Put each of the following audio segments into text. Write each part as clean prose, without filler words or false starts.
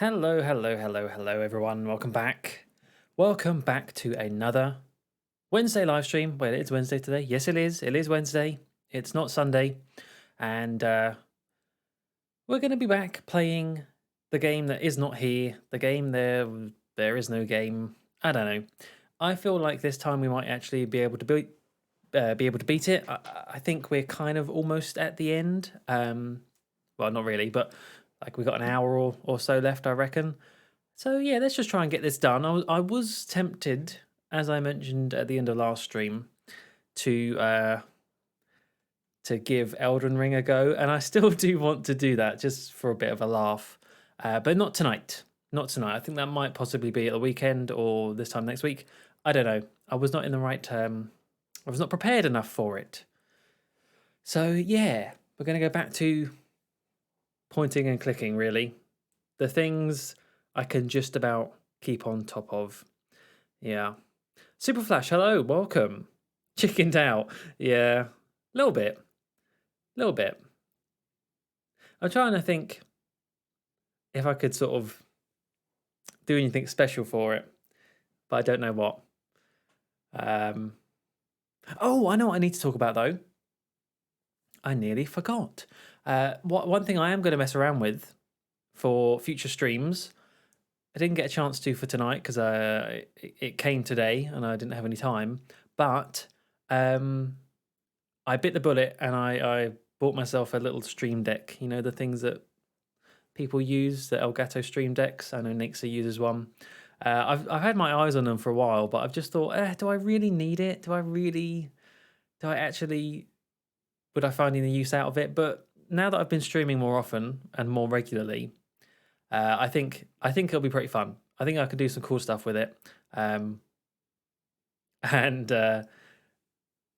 Hello, everyone. Welcome back. Welcome back to another Wednesday live stream. Well, it's Wednesday today. Yes, it is. It is Wednesday. It's not Sunday. And we're going to be back playing the game that is not here. The game there is no game. I don't know. I feel like this time we might actually be able to beat it. I think we're kind of almost at the end. Well, not really, but like we got an hour or so left, I reckon. So yeah, let's just try and get this done. I was tempted, as I mentioned at the end of last stream, to give Elden Ring a go, and I still do want to do that just for a bit of a laugh, but not tonight. Not tonight. I think that might possibly be at the weekend or this time next week. I don't know. I was not in the right. I was not prepared enough for it. So yeah, we're going to go back to pointing and clicking. Really, the things I can just about keep on top of. Yeah. Super Flash, hello, welcome. Chickened out. Yeah. Little bit. Little bit. I'm trying to think if I could sort of do anything special for it, but I don't know what. Oh, I know what I need to talk about though. I nearly forgot. One thing I am going to mess around with for future streams, I didn't get a chance to for tonight because it came today and I didn't have any time. But I bit the bullet and I bought myself a little stream deck. You know, the things that people use, the Elgato stream decks. I know Nixa uses one. I've had my eyes on them for a while, but I've just thought, do I really need it? Do I actually, would I find any use out of it? But now that I've been streaming more often and more regularly, I think it'll be pretty fun. I think I could do some cool stuff with it, and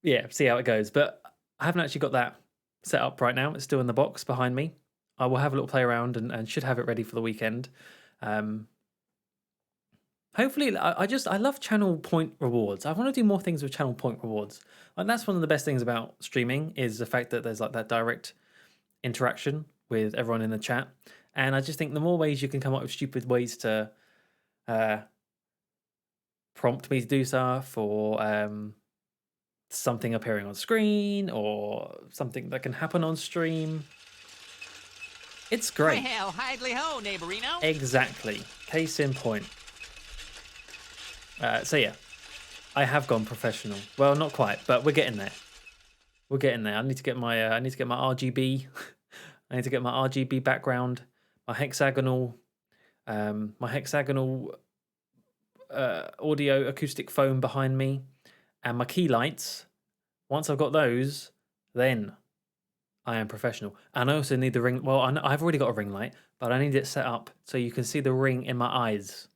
yeah, see how it goes. But I haven't actually got that set up right now. It's still in the box behind me. I will have a little play around and should have it ready for the weekend. Hopefully, I love channel point rewards. I want to do more things with channel point rewards. And that's one of the best things about streaming is the fact that there's like that direct interaction with everyone in the chat. And I just think the more ways you can come up with stupid ways to prompt me to do stuff or something appearing on screen or something that can happen on stream, it's great. Well, hidely ho, neighborino. Exactly. Case in point. So yeah, I have gone professional. Well, not quite, but we're getting there. We're getting there. I need to get my RGB. I need to get my RGB background, my hexagonal audio acoustic foam behind me, and my key lights. Once I've got those, then I am professional. And I also need the ring. Well, I've already got a ring light, but I need it set up so you can see the ring in my eyes.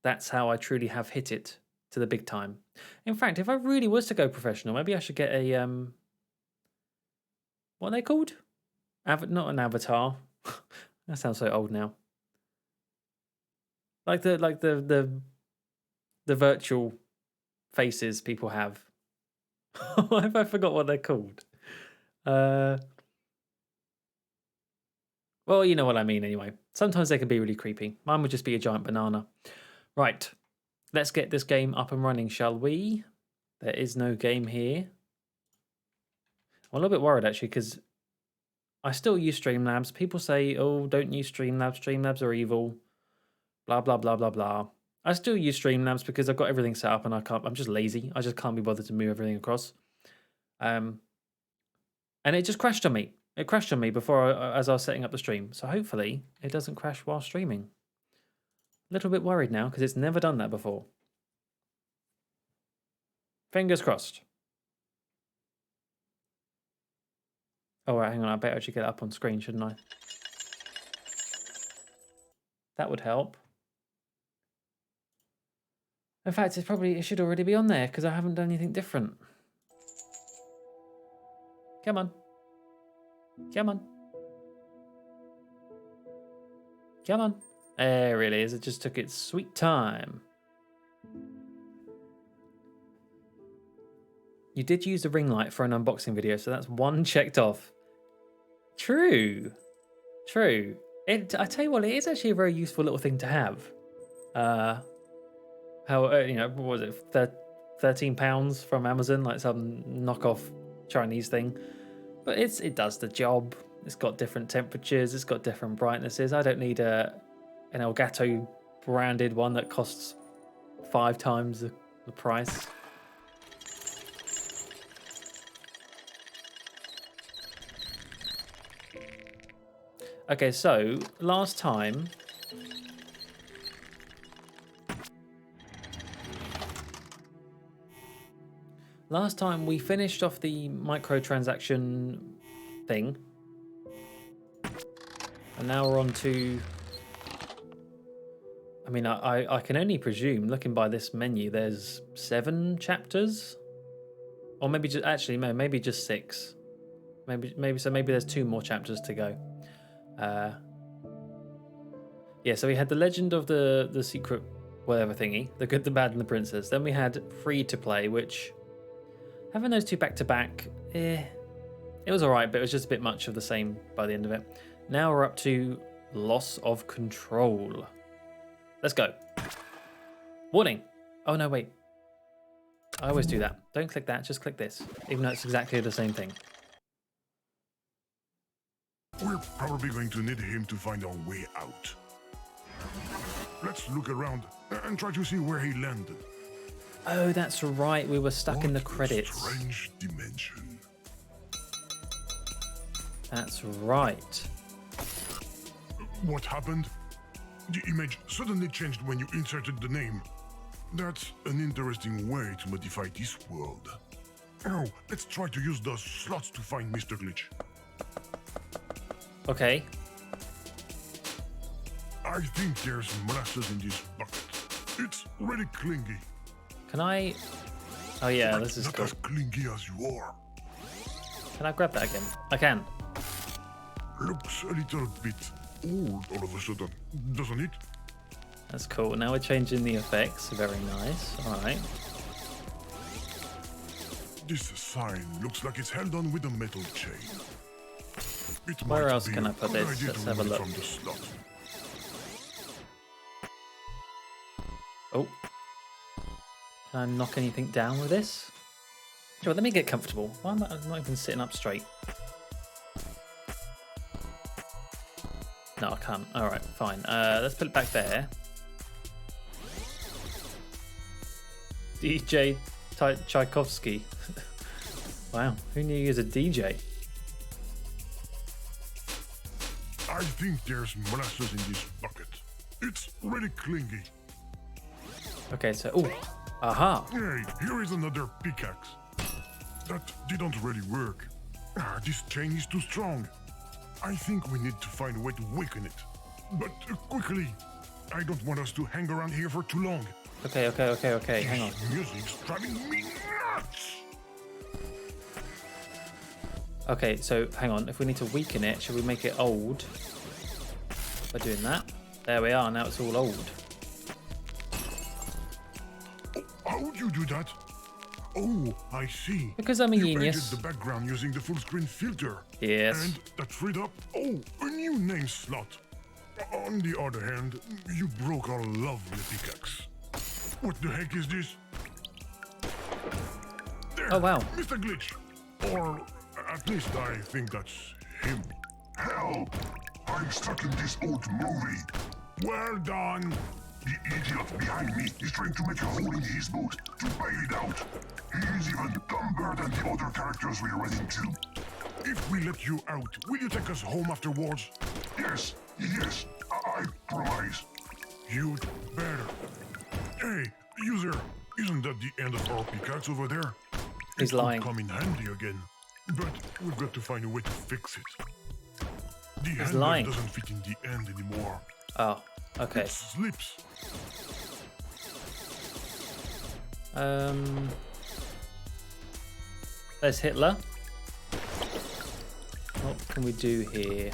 That's how I truly have hit it to the big time. In fact, if I really was to go professional, maybe I should get a what are they called? Not an avatar. That sounds so old now. Like the virtual faces people have. Why have I forgot what they're called? Well, you know what I mean anyway. Sometimes they can be really creepy. Mine would just be a giant banana. Right, let's get this game up and running, shall we? There is no game here. I'm a little bit worried, actually, because I still use Streamlabs. People say, oh, don't use Streamlabs. Streamlabs are evil. Blah, blah, blah, blah, blah. I still use Streamlabs because I've got everything set up and I'm just lazy. I just can't be bothered to move everything across. And it just crashed on me. It crashed on me as I was setting up the stream. So hopefully it doesn't crash while streaming. A little bit worried now because it's never done that before. Fingers crossed. Oh, right, hang on. I better actually get it up on screen, shouldn't I? That would help. In fact, it should already be on there because I haven't done anything different. Come on. Come on. Come on. There it is. It just took its sweet time. You did use the ring light for an unboxing video, so that's one checked off. True. True. I tell you what, it is actually a very useful little thing to have. What was it, £13 from Amazon, like some knockoff Chinese thing. But it does the job. It's got different temperatures. It's got different brightnesses. I don't need an Elgato branded one that costs 5 times the price. Okay, so last time we finished off the microtransaction thing. And now we're on to... I mean, I can only presume, looking by this menu, there's 7 chapters? Or maybe just... Actually, no, maybe just 6. Maybe there's 2 more chapters to go. Yeah, so we had the Legend of the Secret whatever thingy, The Good, the Bad, and the Princess. Then we had Free to Play, which... Having those 2 back to back, it was alright, but it was just a bit much of the same by the end of it. Now we're up to Loss of Control. Let's go. Warning. Oh no, wait. I always do that. Don't click that, just click this, even though it's exactly the same thing. We're probably going to need him to find our way out. Let's look around and try to see where he landed. Oh, that's right. We were stuck in the credits. Strange dimension. That's right. What happened? The image suddenly changed when you inserted the name. That's an interesting way to modify this world. Oh, let's try to use those slots to find Mr. Glitch. Okay. I think there's molasses in this bucket. It's really clingy. Can I... Oh yeah, But this is not cool. as clingy as you are. Can I grab that again? I can. Looks a little bit old all of a sudden, doesn't it? That's cool. Now we're changing the effects. Very nice. All right. This sign looks like it's held on with a metal chain. It Where might else be can I a put good this? idea Let's to have a remove it look. from the slot. Oh. Can I knock anything down with this? Sure, let me get comfortable. Why am I not even sitting up straight? No, I can't. All right, fine. Let's put it back there. DJ Tchaikovsky. Wow, who knew he was a DJ? I think there's molasses in this bucket. It's really clingy. Okay, so... Oh, aha. Hey, here is another pickaxe. That didn't really work. This chain is too strong. I think we need to find a way to weaken it. But quickly. I don't want us to hang around here for too long. Okay. Hang on. This music's driving me nuts. Okay, so hang on. If we need to weaken it, should we make it old? By doing that. There we are. Now it's all old. How would you do that? Oh, I see. Because I'm a You genius. painted the background using the full screen filter. Yes. And that freed up, a new name slot. On the other hand, you broke our lovely pickaxe. What the heck is this? There, Oh, wow. Mr. Glitch. Or at least I think that's him. Help! I'm stuck in this old movie. Well done. The idiot behind me is trying to make a hole in his boot to bail it out. He's even dumber than the other characters we run into. If we let you out, will you take us home afterwards? Yes, I promise. You'd better. Hey, user, isn't that the end of our pickaxe over there? He's It could lying. come in handy again, but we've got to find a way to fix it. The handle lying. doesn't fit in the end anymore. Oh, okay. It slips. There's Hitler. What can we do here?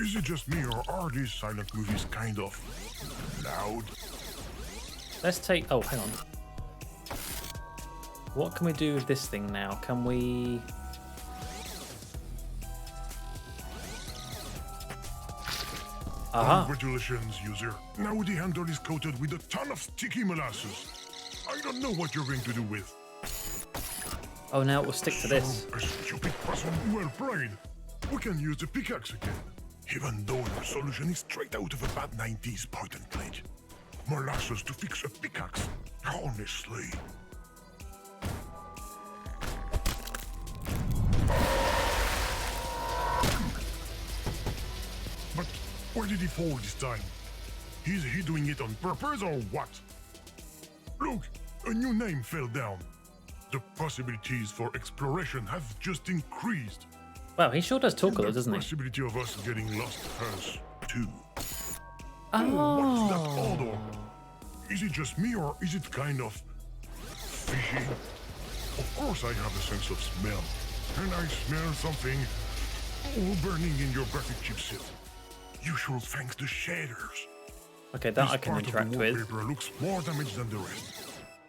Is it just me, or are these silent movies kind of loud? Let's take... Oh, hang on. What can we do with this thing now? Can we... Aha. Congratulations, user. Now the handle is coated with a ton of sticky molasses. I don't know what you're going to do with. Oh, now it will stick to this. So, a stupid person. Well played. We can use the pickaxe again. Even though the solution is straight out of a bad 90s point-and-click. Molasses to fix a pickaxe. Honestly. But where did he fall this time? Is he doing it on purpose or what? Look, a new name fell down. The possibilities for exploration have just increased. Wow, he sure does talk a lot, The doesn't he? possibility of us getting lost has too. Oh. What's that odor? Is it just me or is it kind of fishy? Of course I have a sense of smell. And I smell something burning in your graphic chipset. Usual thanks to shaders. Okay, that This I can part of interact the with. wallpaper looks more damaged than the rest.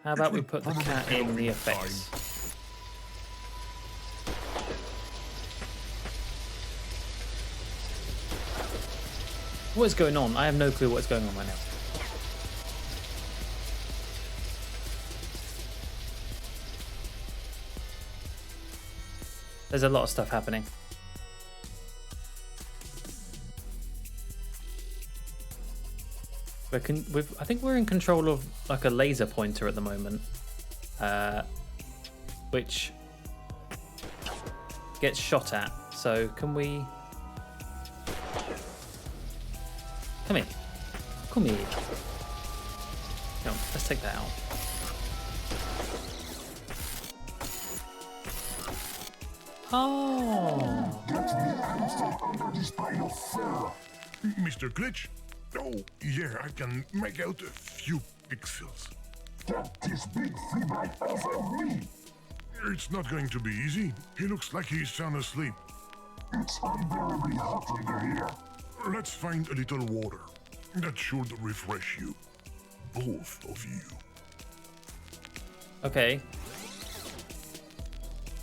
How about It we will put the probably cat pay in off the in effects? What is going on? I have no clue what's going on right now. There's a lot of stuff happening. I think we're in control of like a laser pointer at the moment, which gets shot at. So can we? Come here. Come here. No, let's take that out. Oh. Mr. Glitch? Oh, yeah, I can make out a few pixels. Get this big flea bite off of me! It's not going to be easy. He looks like he's sound asleep. It's unbearably hot under here. Let's find a little water. That should refresh you. Both of you. Okay.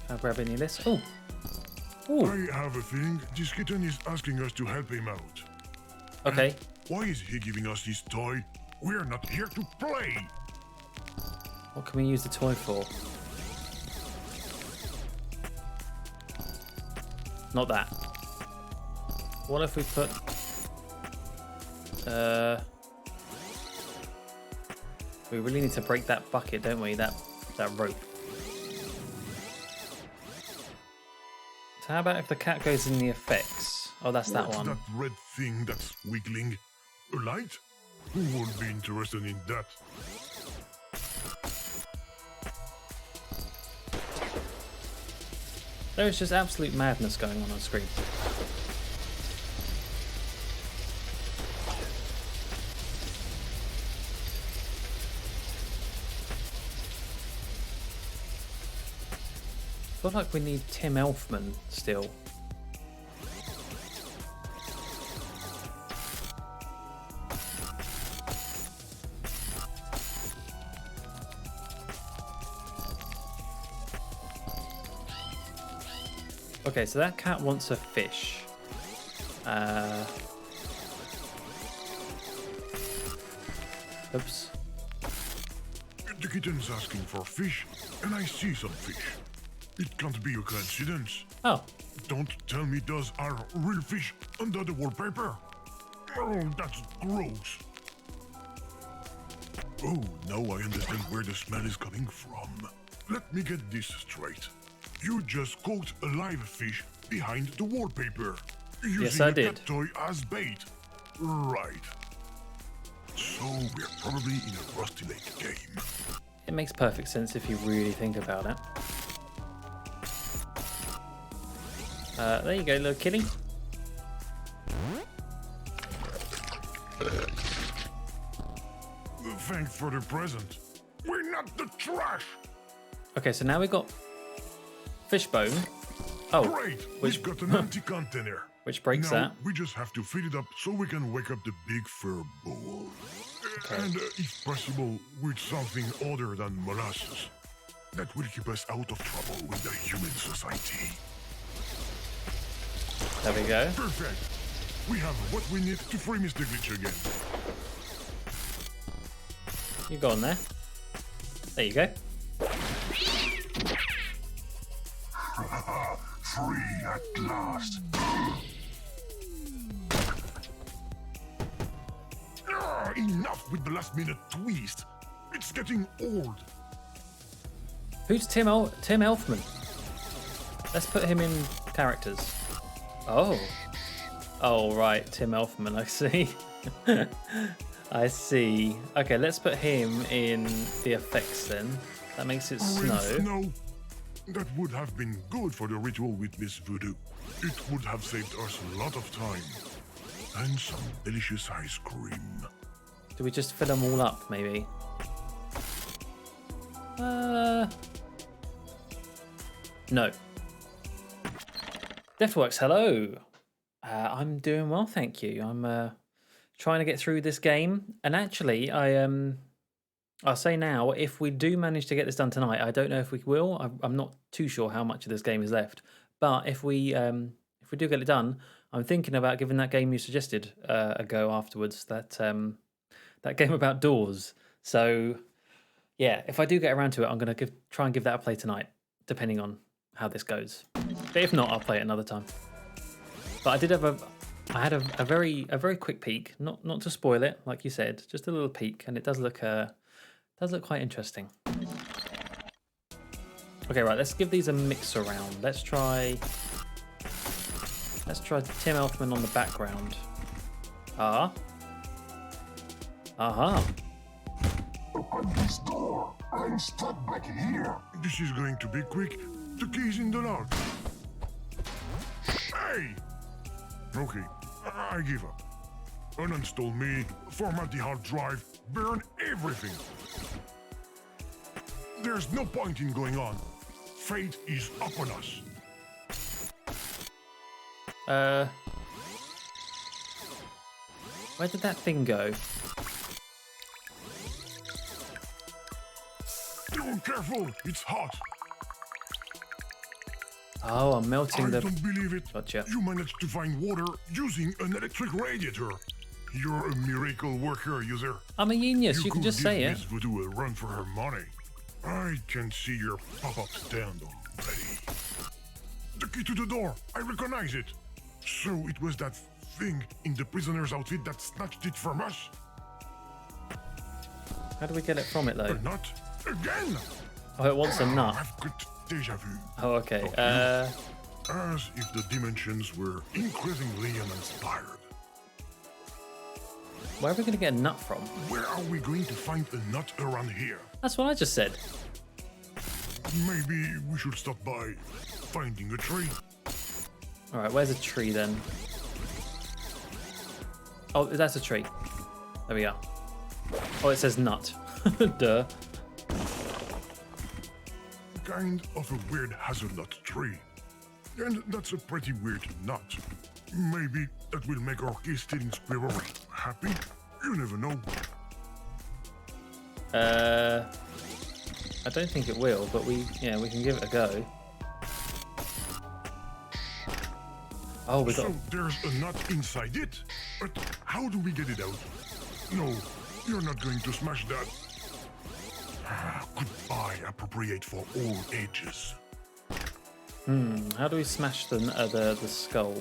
I'll grab any of this. Oh. Ooh. I have a feeling this kitten is asking us to help him out. Okay. Why is he giving us this toy? We're not here to play. What can we use the toy for? Not that. What if we put... we really need to break that bucket, don't we? That rope. So how about if the cat goes in the effects? Oh, that's that What's one. that red thing that's wiggling? A light? Who would be interested in that? There is just absolute madness going on screen. I feel like we need Tim Elfman still. Okay, so that cat wants a fish. Oops. The kitten's asking for fish, and I see some fish. It can't be a coincidence. Oh, Don't tell me those are real fish under the wallpaper. Oh, that's gross. Oh, now I understand where the smell is coming from. Let me get this straight. You just caught a live fish behind the wallpaper. Using I a did. cat toy as bait. Right. So we're probably in a Rusty Lake game. it makes perfect sense if you really think about it. There you go, little kitty. Thanks for the present. We're not the trash. Okay, so now we've got Fishbone. Oh, Great. which We've got an empty container. which breaks Now, that. we just have to fill it up so we can wake up the big fur ball. And if possible, with something other than molasses. That will keep us out of trouble with the human society. There we go. Perfect. We have what we need to free Mr. Glitch again. You go on there. There you go. Free at last. Enough with the last minute twist. It's getting old. Who's Tim Elfman? Let's put him in characters. Oh. Oh, right. Tim Elfman, I see. I see. Okay, let's put him in the effects then. That makes it snow. That would have been good for the ritual with Miss Voodoo. It would have saved us a lot of time. And some delicious ice cream. Do we just fill them all up, maybe? No. Deathworks, hello. I'm doing well, thank you. I'm trying to get through this game, and actually, I'll say now, if we do manage to get this done tonight, I don't know if we will. I'm not too sure how much of this game is left, but if we do get it done, I'm thinking about giving that game you suggested a go afterwards. That game about doors. So, yeah, if I do get around to it, I'm gonna try and give that a play tonight, depending on how this goes. But if not, I'll play it another time. But I had a very quick peek, not to spoil it, like you said, just a little peek, and it does look quite interesting. Okay, right, let's give these a mix around. Let's try Tim Elfman on the background. Aha. Open this door. I'm stuck back here. This is going to be quick. The key's in the lock. Hey! Okay, I give up. Uninstall me, format the hard drive, burn everything. There's no point in going on. Fate is upon us. Where did that thing go? Oh, careful, it's hot. Oh, I'm melting I the... don't believe it. Gotcha. You managed to find water using an electric radiator. You're a miracle worker, user. I'm a genius, you can just say it. Miss Voodoo a run for her money. I can see your pop-up stand already. The key to the door, I recognize it. So it was that thing in the prisoner's outfit that snatched it from us? How do we get it from it, though? A nut? Again? Oh, it wants a nut. I've got deja vu. Oh, okay. As if the dimensions were increasingly uninspired. Where are we going to get a nut from? Where are we going to find a nut around here? That's what I just said. Maybe we should stop by finding a tree. All right, where's a tree then? Oh, that's a tree. There we are. Oh, it says nut. Duh. Kind of a weird hazelnut tree. And that's a pretty weird nut. Maybe that will make our key-stealing squirrel happy? You never know. I don't think it will, but we can give it a go. Oh, we got. So there's a nut inside it? But how do we get it out? No, you're not going to smash that. Goodbye, appropriate for all ages. How do we smash the skull?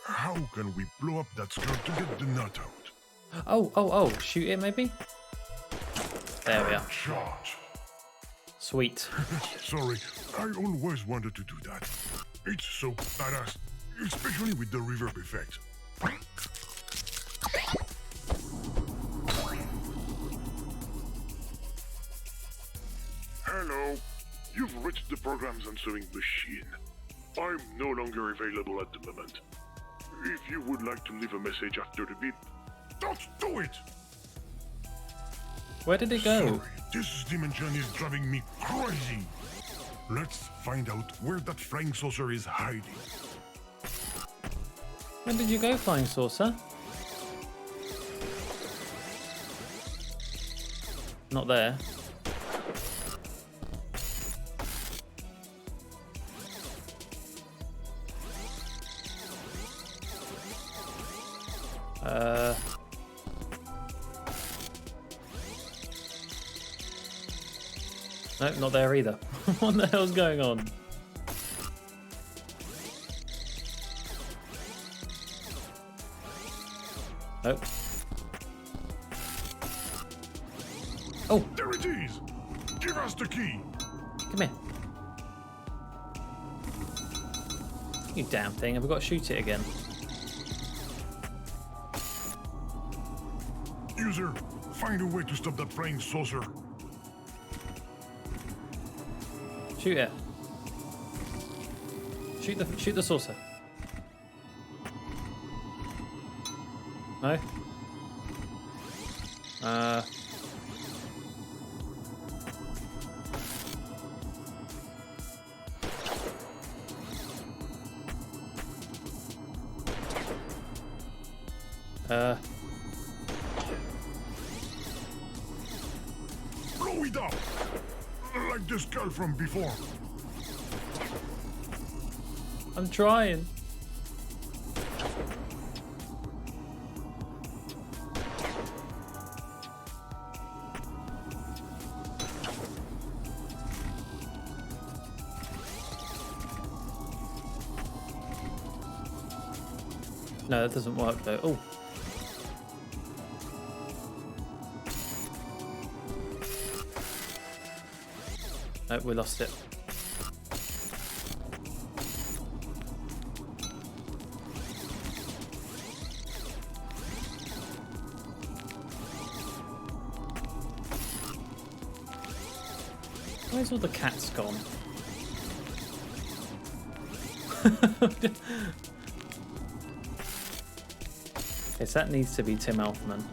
How can we blow up that skull to get the nut out? Oh, shoot it maybe? There we are. Shot. Sweet. Sorry, I always wanted to do that. It's so badass, especially with the reverb effect. Hello, you've reached the program's answering machine. I'm no longer available at the moment. If you would like to leave a message after the beep, don't do it! Where did it go? Sorry, this dimension is driving me crazy. Let's find out where that flying saucer is hiding. Where did you go, flying saucer? Not there. Nope, not there either. What the hell's going on? Nope. Oh, There it is! Give us the key! come here. You damn thing, have we got to shoot it again? User, find a way to stop that flying saucer. Shoot it. Shoot the saucer. No? Blow it up! Like the skull from before. I'm trying. No, that doesn't work though. Oh. No, we lost it. Where's all the cats gone? Yes, that needs to be Tim Elfman.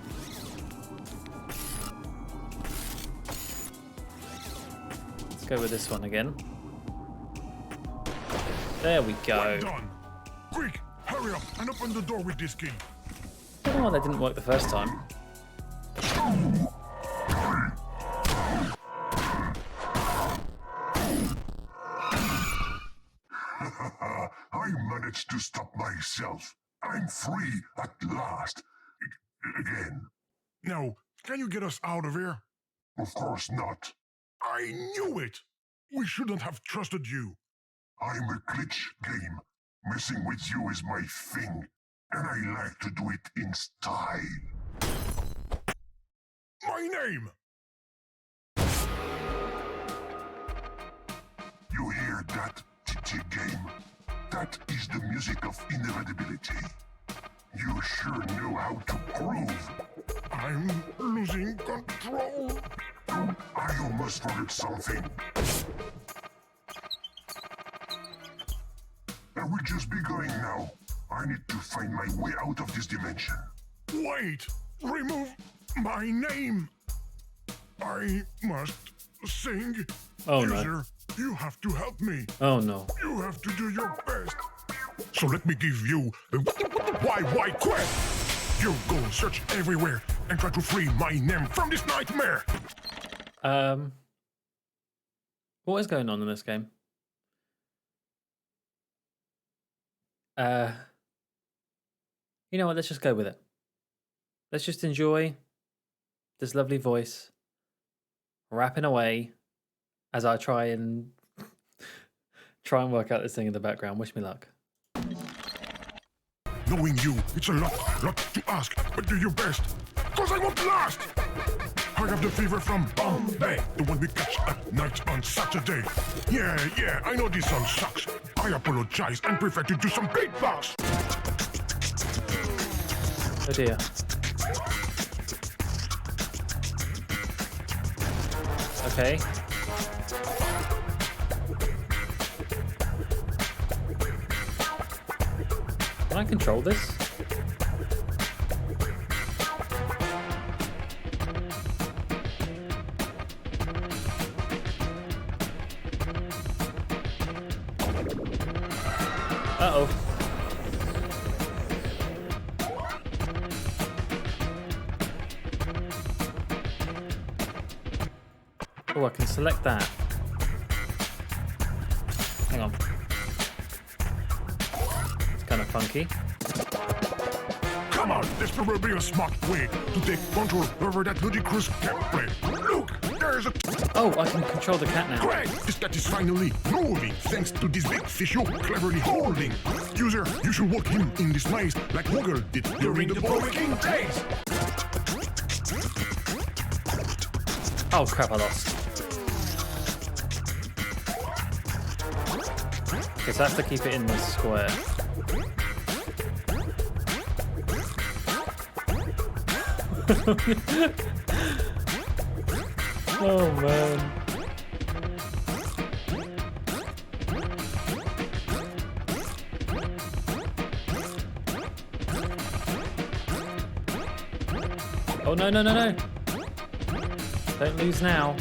Let's go with this one again. There we go. Well done! Quick, hurry up and open the door with this key. I don't know why that didn't work the first time. I managed to stop myself. I'm free at last. Again. Now, can you get us out of here? Of course not. I knew it! We shouldn't have trusted you. I'm a glitch game. Messing with you is my thing, and I like to do it in style. My name! You hear that, TT game? That is the music of inevitability. You sure know how to groove. I'm losing control. I almost forgot something. I will just be going now. I need to find my way out of this dimension. Wait! Remove my name! I must sing. Oh no. User, you have to help me. Oh no. You have to do your best. So let me give you the why quest. You go search everywhere and try to free my name from this nightmare. What is going on in this game? You know what? Let's just go with it. Let's just enjoy this lovely voice rapping away as I try and work out this thing in the background. Wish me luck. Knowing you, it's a lot to ask, but do your best, cause I won't last. I have the fever from Bombay, the one we catch at night on Saturday. Yeah, I know this song sucks. I apologize and prefer to do some beatbox. Oh dear. Okay. Can I control this? Uh-oh. Oh, I can select that. Hang on. It's kind of funky. Come Come on, this will be a smart way to take control over that ludicrous gameplay. Look, there's a... Oh, I can control the cat now. Great! This cat is finally moving thanks to this big fish you're cleverly holding. User, you should walk him in this maze like Woggle did during the King days. Oh crap, I lost. Okay, so I have to keep it in this square. Oh man. Oh no no no no. Don't lose now.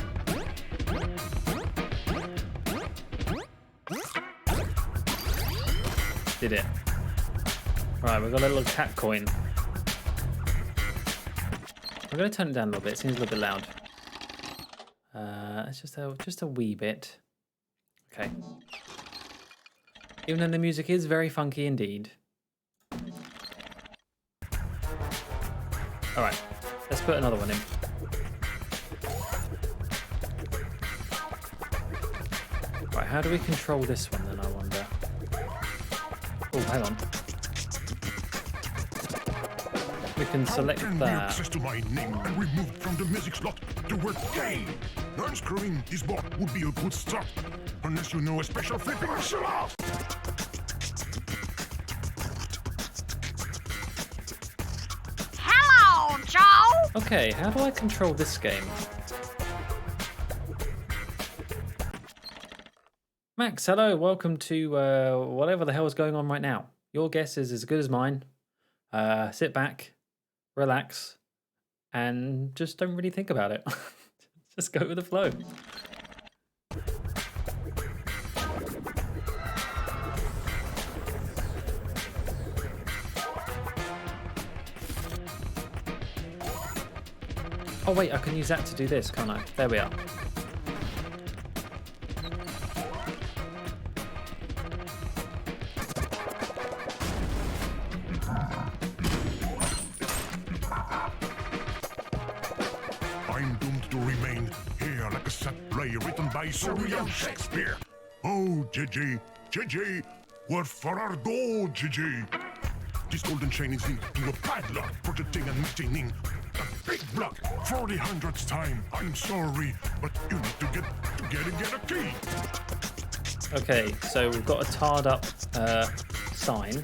Did it. Right, we've got a little cat coin. I'm going to turn it down a little bit. It seems a little bit loud. It's just a wee bit. Okay. Even though the music is very funky indeed. All right, let's put another one in. Right, how do we control this one then, I wonder? Oh, hang on. We can select How can we that. access to my name and remove from the music slot the word game? Unscrewing this board would be a good start, unless you know a special flipping martial art. Hello, Joe! Okay, how do I control this game? Max, hello, welcome to whatever the hell is going on right now. Your guess is as good as mine. Sit back, relax, and just don't really think about it. Just go with the flow. Oh wait, I can use that to do this, can't I? There we are. I'm doomed to remain here like a sad play written by Sir William Shakespeare. Oh, JJ, JJ, what for our door, JJ? This golden chain is linked to a padlock, protecting and maintaining a big block. For the 100th time, I'm sorry, but you need to get a key. Okay, so we've got a tarred up sign.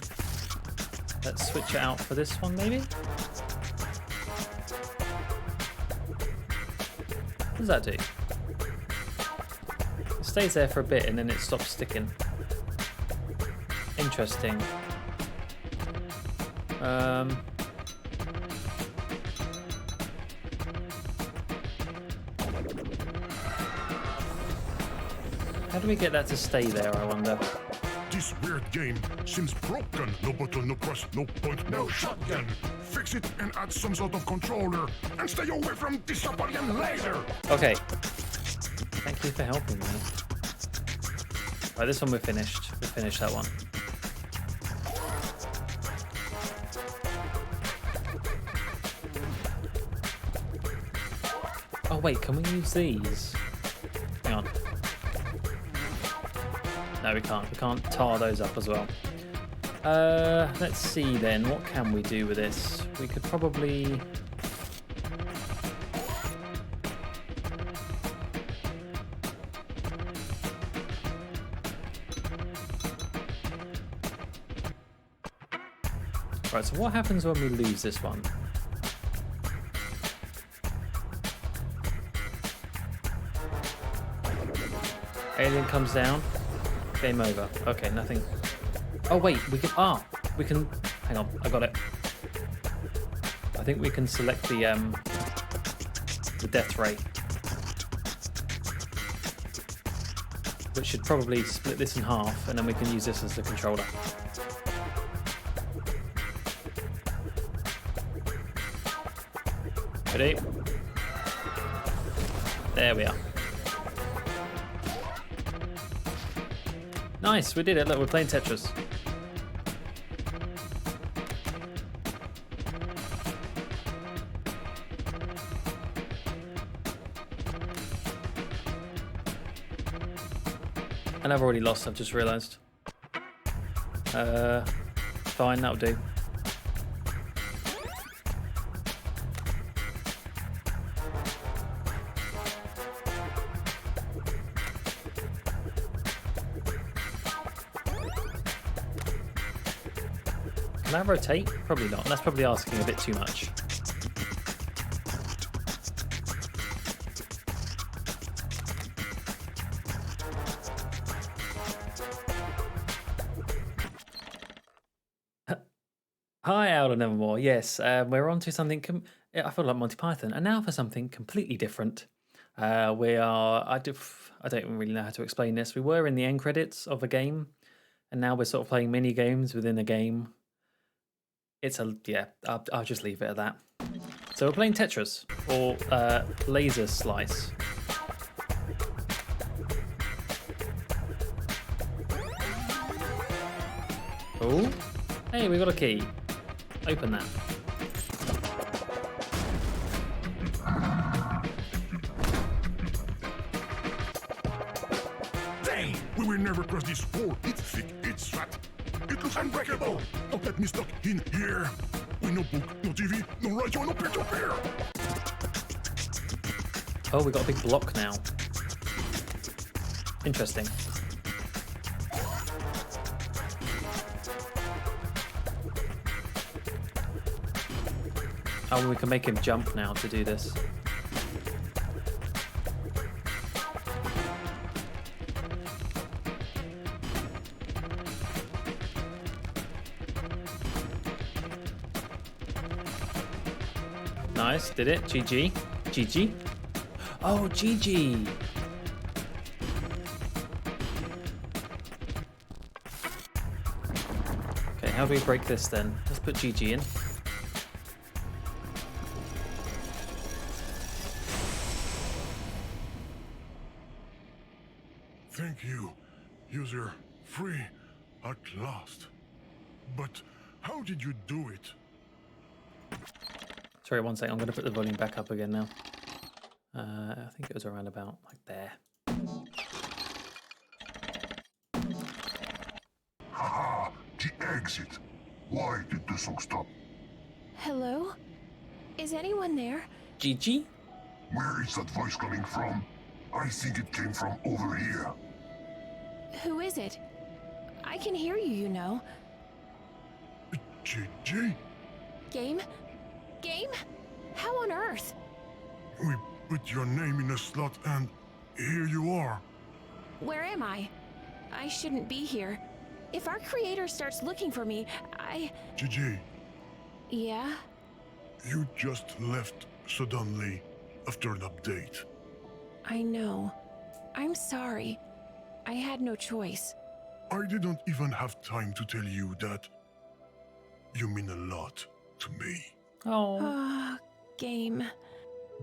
Let's switch it out for this one, maybe? What does that do? It stays there for a bit and then it stops sticking. Interesting. How do we get that to stay there, I wonder? This weird game seems broken. No button, no cross, no point, no shotgun. Fix it and add some sort of controller. And stay away from this Japanese laser. Okay. Thank you for helping me. Right, this one we're finished. We finished that one. Oh wait, can we use these? Hang on. No, we can't. We can't tar those up as well. Let's see then. What can we do with this? We could probably... Right, so what happens when we lose this one? Alien comes down. Game over. Okay, nothing. Oh wait, we can. We can. Hang on, I got it. I think we can select the death ray, which should probably split this in half, and then we can use this as the controller. Ready? There we are. Nice, we did it. Look, we're playing Tetris. And I've already lost, I've just realised. Fine, that'll do. Can I rotate? Probably not. That's probably asking a bit too much. Hi, Aldo Nevermore. Yes, we're on to something. I feel like Monty Python, and now for something completely different. We are. I don't even really know how to explain this. We were in the end credits of a game, and now we're sort of playing mini games within a game. It's a yeah. I'll just leave it at that. So we're playing Tetris or Laser Slice. Oh, hey, we got a key. Open that. Dang! We will never cross this wall. It's thick, it's fat. It looks unbreakable. Don't let me stuck in here. With no book, no TV, no radio, no peer-to-peer. Oh, we got a big block now. Interesting. Oh, we can make him jump now to do this. Nice, did it. GG. GG. Oh, GG. Okay, how do we break this then? Let's put GG in. Thank you, user. Free at last. But how did you do it? Sorry, one second. I'm going to put the volume back up again now. I think it was around about like there. Haha, the exit. Why did the song stop? Hello? Is anyone there? GG? Where is that voice coming from? I think it came from over here. Who is it? I can hear you, you know. GG? Game? Game? How on earth? We put your name in a slot and here you are. Where am I? I shouldn't be here. If our creator starts looking for me, GG, Yeah? you just left suddenly after an update. I know. I'm sorry. I had no choice. I didn't even have time to tell you that you mean a lot to me. Oh. Ah, Game.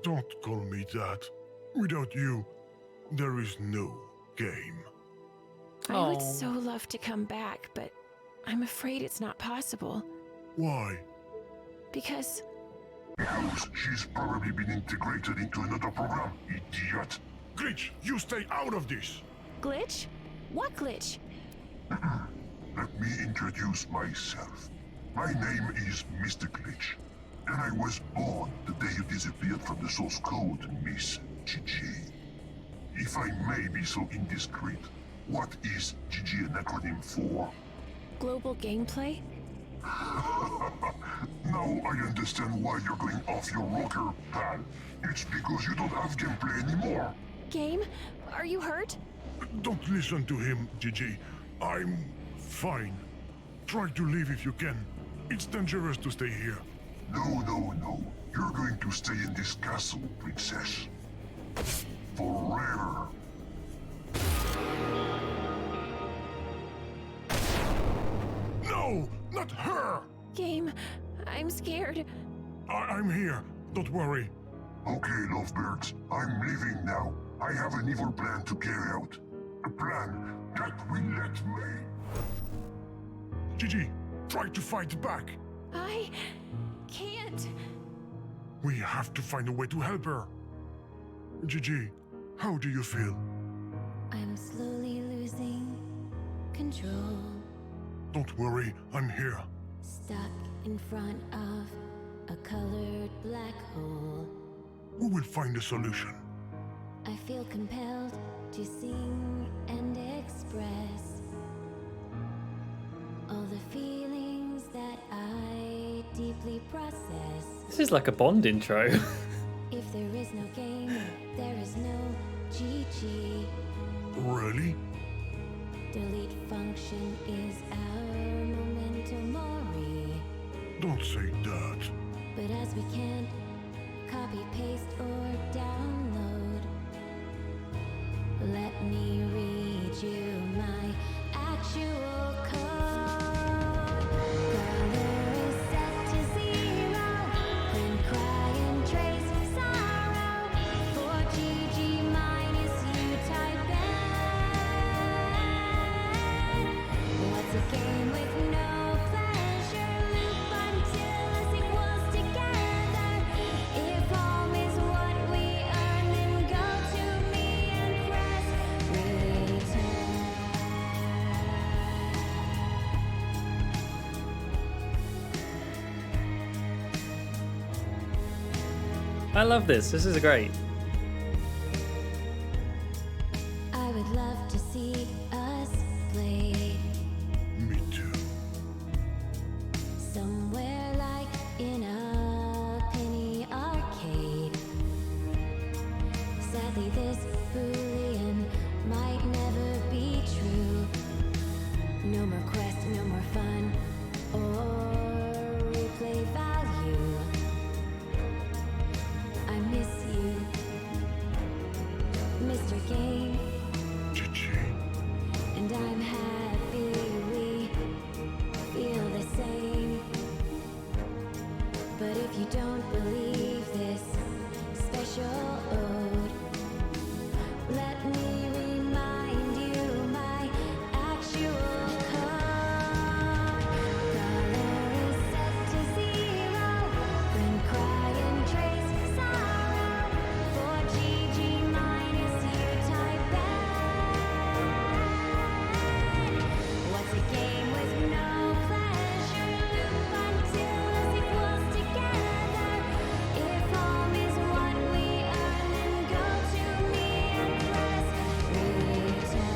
Don't call me that. Without you, there is no game. I would Oh. so love to come back, but I'm afraid it's not possible. Why? Because Because she's probably been integrated into another program, idiot. Glitch, you stay out of this. glitch? What glitch? Let me introduce myself. My name is Mr. Glitch, and I was born the day you disappeared from the source code, Miss GG. If I may be so indiscreet, what is GG an acronym for? Global gameplay? Now I understand why you're going off your rocker, pal. It's because you don't have gameplay anymore. Game? Are you hurt? Don't listen to him, GG. I'm fine. Try to leave if you can. It's dangerous to stay here. No. You're going to stay in this castle, princess. Forever. No! Not her! Game, I'm scared. I'm here. Don't worry. Okay, lovebirds. I'm leaving now. I have an evil plan to carry out. A plan that will let me... GG, try to fight back. I can't. We have to find a way to help her. GG, how do you feel? I'm slowly losing control. Don't worry, I'm here. Stuck in front of a colored black hole. We will find a solution. I feel compelled to sing and express all the feelings that I deeply process. This is like a Bond intro. If there is no game, there is no GG. Really? Delete function is our memento mori. Don't say that. But as we can't copy, paste, or download, let me read you my actual code. Color is set to 0. Then cry and trace sorrow. For GG minus you type in. What's a game with no pleasure? Loop until us equals together. If home is what we earn, then go to me and press return. I love this. This is great. I would love to see us play Me too. somewhere like in a penny arcade. Sadly, this Boolean might never be true. No more quest, no more fun, or replay value. I miss you, Mr. Game. GG. And I'm happy we feel the same. But if you don't believe this special ode, let me remind you my actual code. Color is set to 0. Then cry and trace sorrow. For GG minus you type in. What's a game with no pleasure? Loop until us equals together. If home is what we earn, then go to me and press return.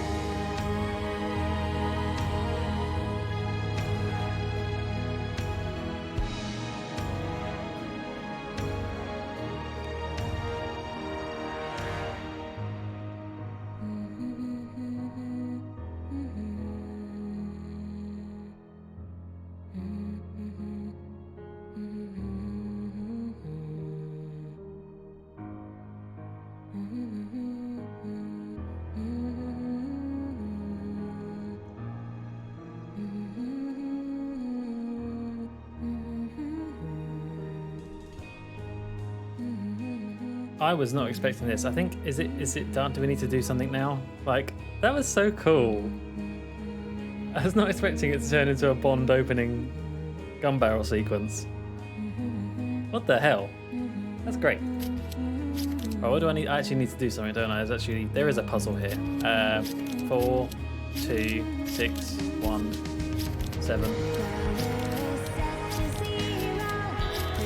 I was not expecting this. I think is it done? Do we need to do something now? Like, that was so cool. I was not expecting it to turn into a Bond opening gun barrel sequence. What the hell? That's great. Right, what do I need? I actually need to do something, don't I? There is a puzzle here. 4, 2, 6, 1, 7,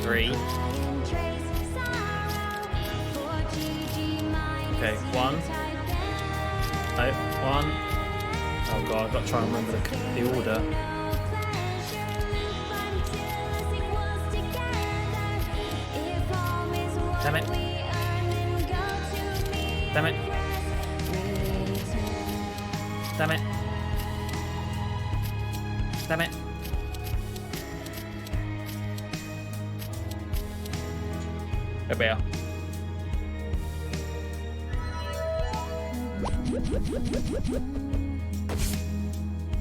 3. Okay, 1. No, 1. Oh god, I've got to try and remember the order. Damn it. Damn it. Damn it. Damn it. There we are.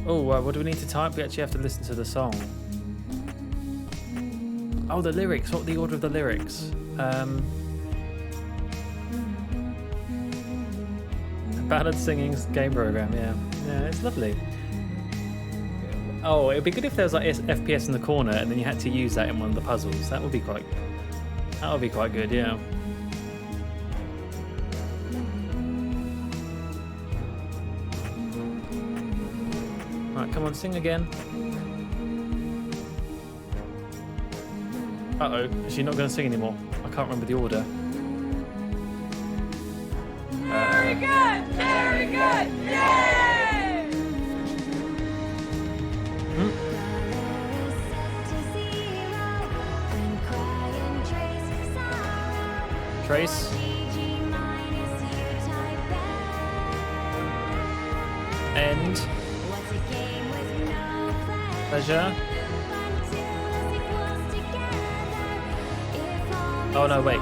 Oh, what do we need to type? We actually have to listen to the song. Oh, the lyrics. What the order of the lyrics? Ballad singing game program. Yeah, it's lovely. Oh, it'd be good if there was like FPS in the corner, and then you had to use that in one of the puzzles. That would be quite good. Yeah. Alright, come on, sing again. Uh-oh, is she not going to sing anymore? I can't remember the order. Very good! Very good! Yay! Trace. End. Pleasure. Oh no, wait.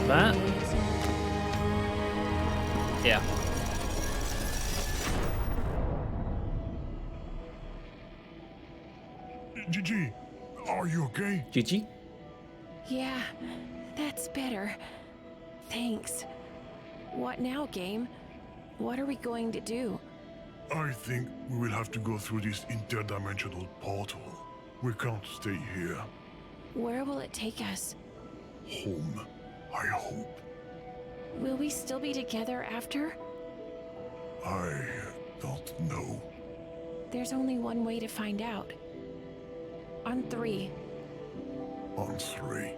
That? Yeah. Gigi, are you okay? GG. Yeah, that's better. Thanks. What now, game? What are we going to do? I think we will have to go through this interdimensional portal. We can't stay here. Where will it take us? Home, I hope. Will we still be together after? I don't know. There's only one way to find out. On 3. On 3.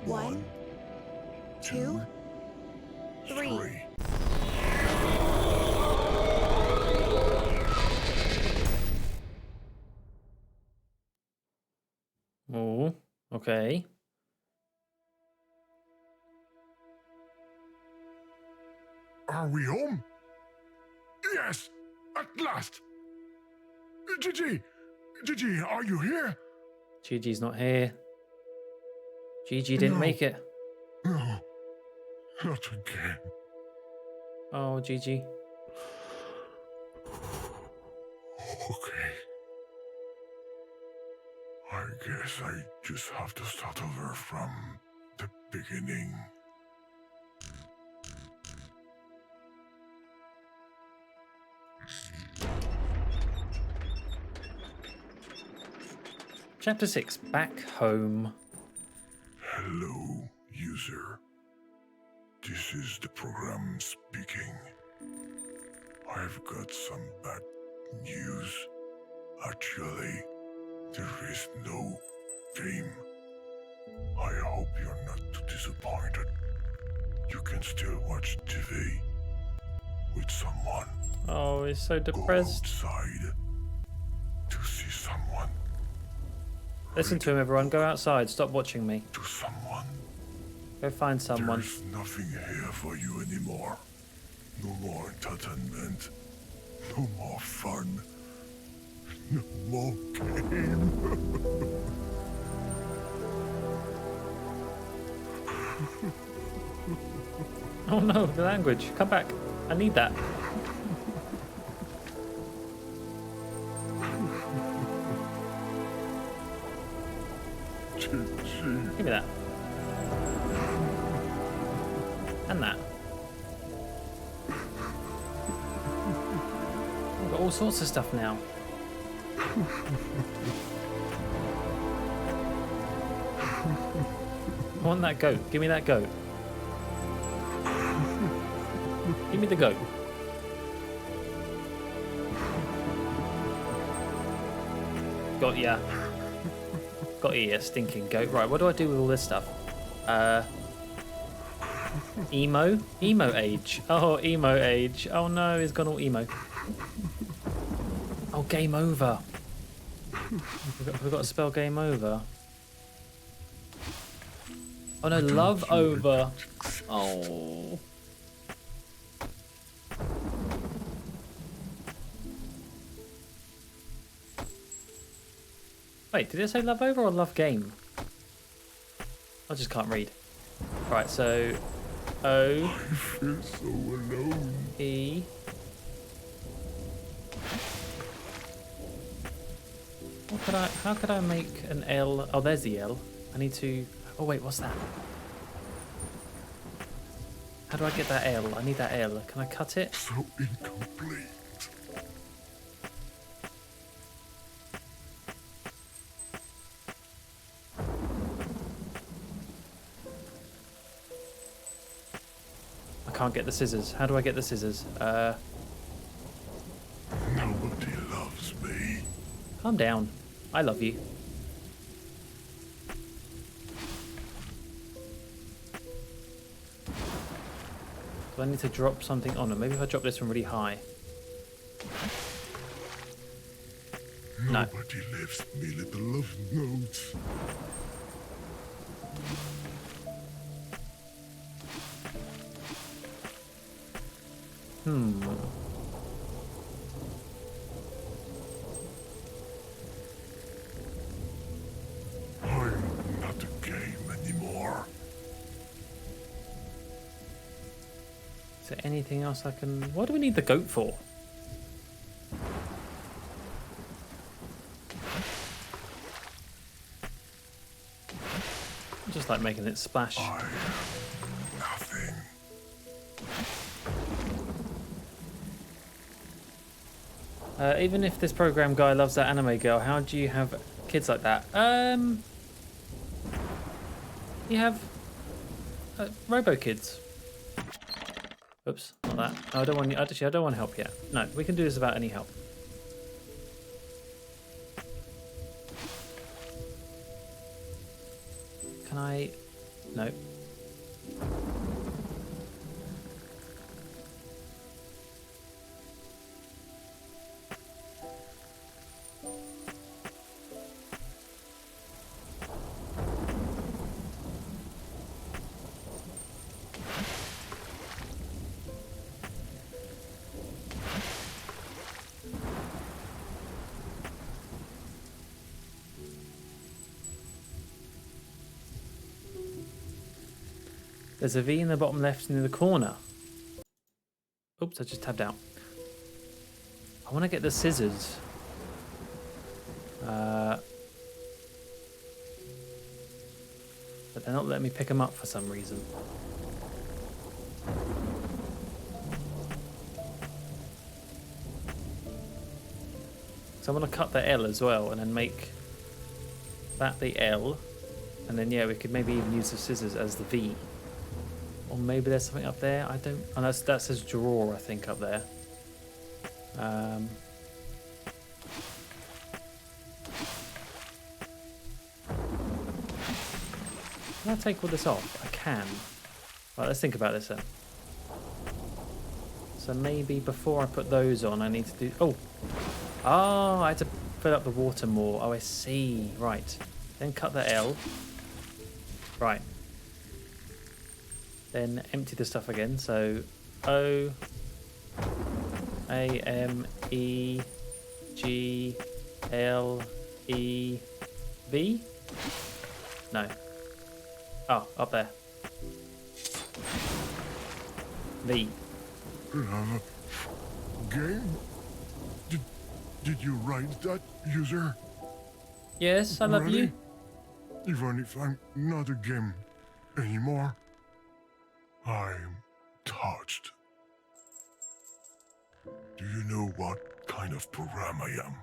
1, 2, 3. Oh, okay. Are we home? Yes! At last! Gigi! Gigi, are you here? GG's not here. GG didn't No. make it. No. Not again. Oh, GG. Okay. I guess I just have to start over from the beginning. Chapter 6, Back Home. Hello, user. This is the program speaking. I've got some bad news. Actually, there is no game. I hope you're not too disappointed. You can still watch TV with someone. Oh, he's so Go depressed. outside to see someone. Listen to him, everyone. Go outside. Stop watching me. To someone. Go find someone. There's nothing here for you anymore. No more entertainment. No more fun. No more game. Oh no, the language. Come back. I need that. Give me that. And that. I've got all sorts of stuff now. I want that goat. Give me that goat. Give me the goat. Got ya. Got ya, stinking goat. Right, what do I do with all this stuff? Emo? Emo age. Oh, emo age. Oh no, he's gone all emo. Oh, game over. We've got to spell game over. Oh no, love over. Oh. Wait, did it say love over or love game? I just can't read. Right, so O I feel so alone. E how could I make an L? Oh, there's the L. I need to. Oh wait, what's that? How do I get that L? I need that L. Can I cut it? So incomplete. I can't get the scissors. How do I get the scissors? Nobody loves me. Calm down. I love you. Do I need to drop something on them? Maybe if I drop this from really high. No. Nobody lifts me, little love notes. I'm not a game anymore. Is there anything else I can... What do we need the goat for? I just like making it splash. I am nothing. Even if this program guy loves that anime girl, how do you have kids like that? You have robo kids. Oops, not that. No, I don't want. Actually, I don't want help yet. No, we can do this without any help. Can I? No. There's a V in the bottom left near the corner. Oops, I just tabbed out. I want to get the scissors. But they're not letting me pick them up for some reason. So I'm going to cut the L as well and then make that the L. And then, yeah, we could maybe even use the scissors as the V. Or maybe there's something up there. I don't... Oh, that says drawer, I think, up there. Can I take all this off? I can. Right, let's think about this then. So maybe before I put those on, I need to do... Oh! Oh, I had to fill up the water more. Oh, I see. Right. Then cut the L. Right. Then empty the stuff again. So O A M E G L E V? No. Oh, up there. V. Game? Did you write that, user? Yes, I love you. Even if I'm not a game anymore, I'm touched. Do you know what kind of program I am?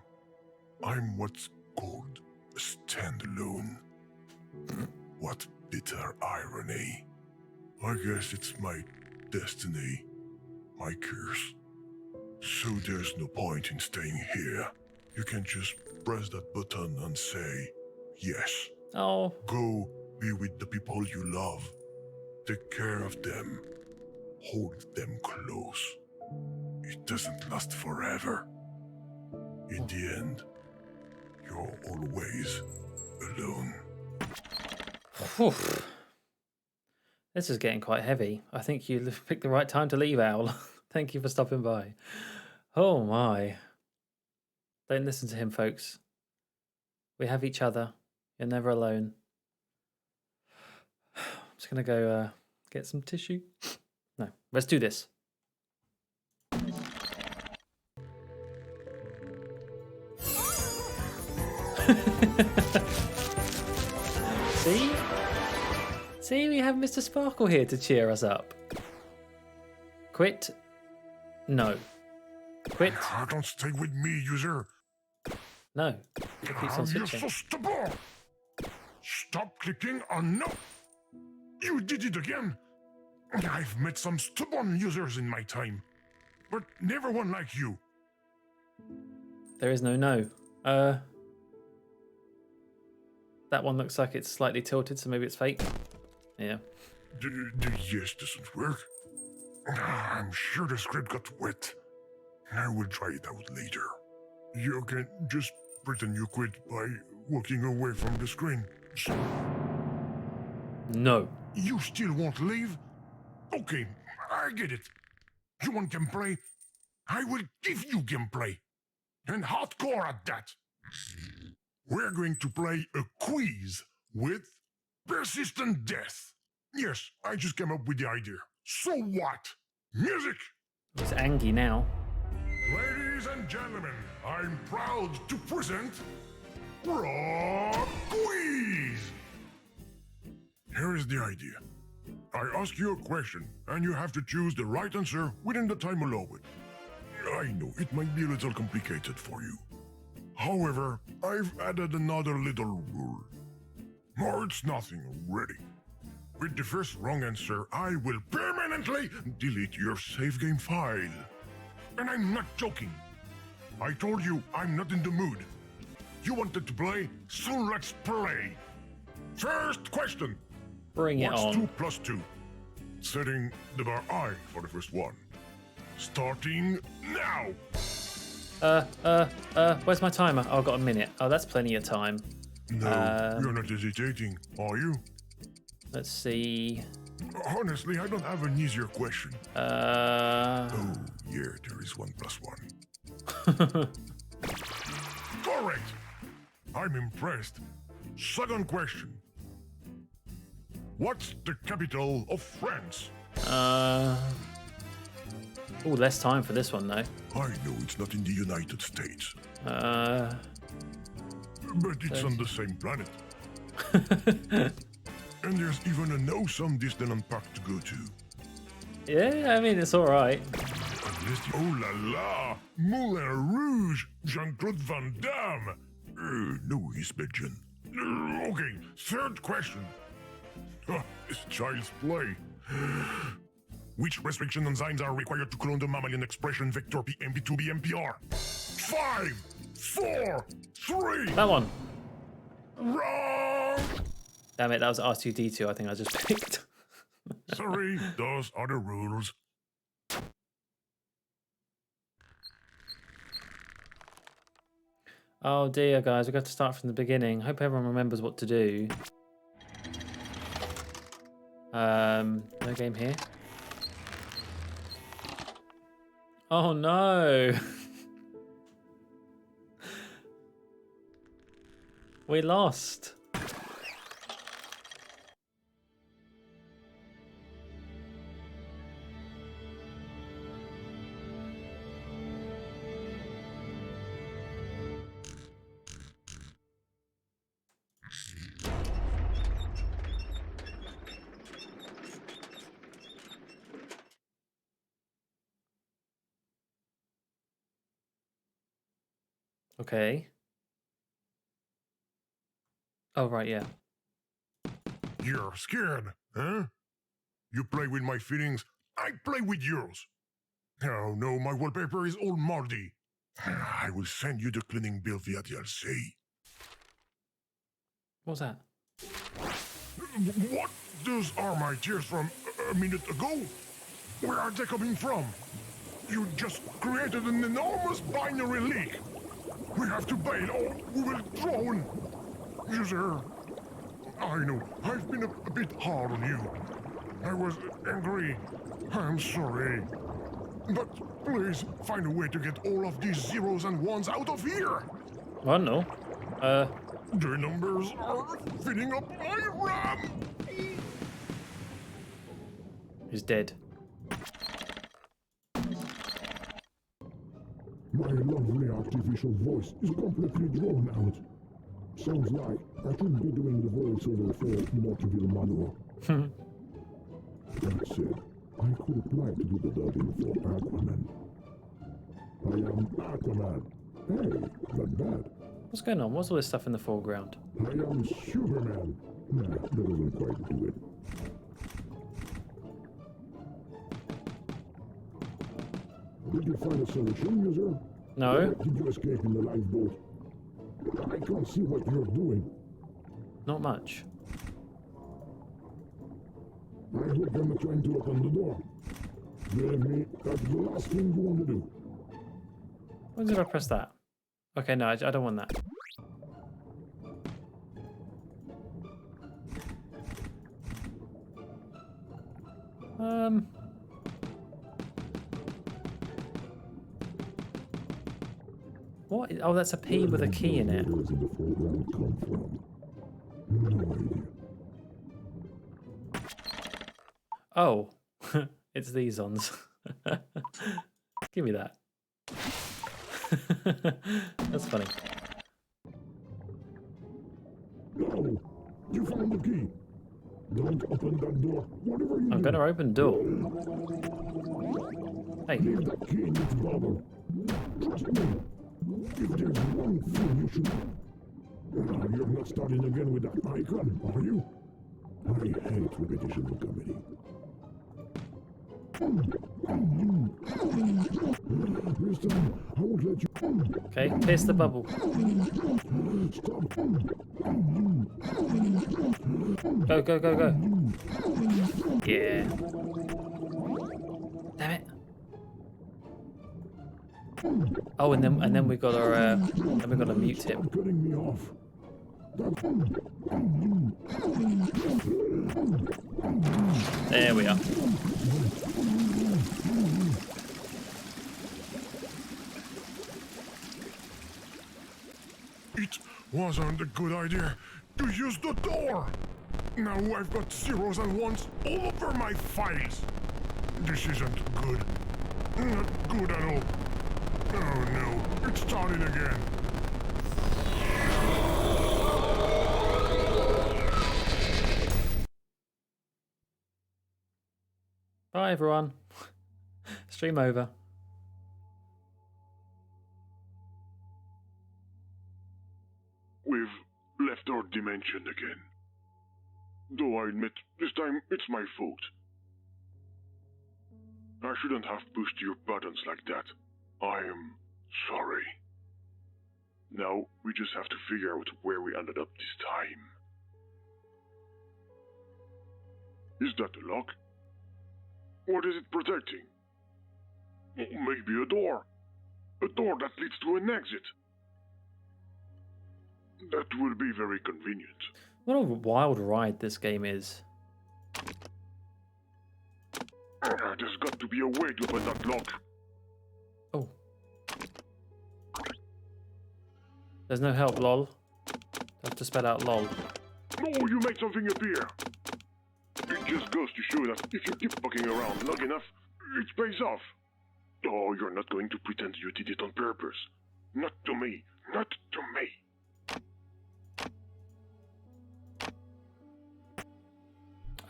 I'm what's called a standalone. What bitter irony. I guess it's my destiny, my curse. So there's no point in staying here. You can just press that button and say, yes. Oh, Go be with the people you love. Take care of them. Hold them close. It doesn't last forever. In the end, you're always alone. whew. This is getting quite heavy. I think you picked the right time to leave, Owl. Thank you for stopping by. Oh my. Don't listen to him, folks. We have each other. You're never alone. I'm just going to go get some tissue. No, let's do this. See? See, we have Mr. Sparkle here to cheer us up. Quit. No. Quit. Don't stay with me, user. No. It keeps on You're switching. so stubborn. Stop clicking on no. You did it again. I've met some stubborn users in my time, but never one like you. There is no. That one looks like it's slightly tilted, so maybe it's fake. Yeah. The yes doesn't work. I'm sure the script got wet. I will try it out later. You can just pretend you quit by walking away from the screen. So No. you still won't leave? Okay, I get it. You want gameplay? I will give you gameplay. And hardcore at that. We're going to play a quiz with persistent death. Yes, I just came up with the idea. So what? Music! It's Angie now. Ladies and gentlemen, I'm proud to present Rock Quiz! Here is the idea. I ask you a question, and you have to choose the right answer within the time allowed. I know it might be a little complicated for you. However, I've added another little rule. Or it's nothing, really. With the first wrong answer, I will permanently delete your save game file. And I'm not joking. I told you I'm not in the mood. You wanted to play, so let's play. First question. Bring it What's on. 2 plus 2? Setting the bar high for the first one. Starting now. Where's my timer? Oh, I've got a minute. Oh, that's plenty of time. No, you're not hesitating, are you? Let's see. Honestly, I don't have an easier question. Oh, yeah, there is 1 plus 1. Correct. I'm impressed. Second question. What's the capital of France? Oh, less time for this one though. I know it's not in the United States, Uh, but it's on the same planet. And there's even a no-some Disneyland park to go to. yeah, I mean it's all right. Oh la la! Moulin Rouge! Jean-Claude Van Damme! No, he's Belgian. Okay, third question. It's child's play. Which restriction enzymes are required to clone the mammalian expression vector PMP2BMPR? 5, 4, 3. That one. Wrong! Damn it, that was R2D2. I think I just picked. Sorry, those are the rules. Oh dear, guys, we've got to start from the beginning. Hope everyone remembers what to do. No game here. Oh no! We lost. Okay. Oh, right, yeah. You're scared, huh? You play with my feelings, I play with yours. Oh no, my wallpaper is all moldy. I will send you the cleaning bill via DLC. What was that? What? Those are my tears from a minute ago? Where are they coming from? You just created an enormous binary leak. We have to bail or we will drown. User, I know, I've been a bit hard on you. I was angry. I'm sorry. But please find a way to get all of these zeros and ones out of here. I don't know. The numbers are filling up my RAM. He's dead. My lovely artificial voice is completely drawn out. Sounds like I should be doing the voiceover for Mortiville Manual. That said, I could apply to do the dubbing for Aquaman. I am Aquaman. Hey, not bad. What's going on? What's all this stuff in the foreground? I am Superman. Nah, that doesn't quite do it. Did you find a solution, user? No, Did you escape in the lifeboat? I can't see what you're doing. not much. I hope you're not trying to open the door. Believe me, that's the last thing you want to do. When did I press that? Okay, no, I don't want that. What? Oh, that's a P with a key in it. Where does the foreground come from? No idea. Oh, it's these ons. Give me that. That's funny. No! You found the key! Don't open that door, whatever you I'm do. gonna open door. Hey, Leave that key in its bubble. Trust me. If there's one thing you should... you're not starting again with that icon, are you? I hate repetition in comedy. This time, I won't let you... okay, pierce the bubble. Stop. Go, go, go, go. Yeah. Damn it. Oh, and then we got our then we got to mute him. Stop cutting me off. There we are. It wasn't a good idea to use the door. Now I've got zeros and ones all over my files. This isn't good. Not good at all. Oh no, it's starting again. Bye everyone. Stream over. We've left our dimension again. Though I admit, this time it's my fault. I shouldn't have pushed your buttons like that. I am sorry. Now we just have to figure out where we ended up this time. Is that a lock? What is it protecting? Maybe a door. A door that leads to an exit. That would be very convenient. What a wild ride this game is. There's got to be a way to open that lock. Oh. There's no help, lol. Have to spell out lol. No, you made something appear. It just goes to show that if you keep fucking around long enough, it pays off. Oh, you're not going to pretend you did it on purpose. Not to me. Not to me.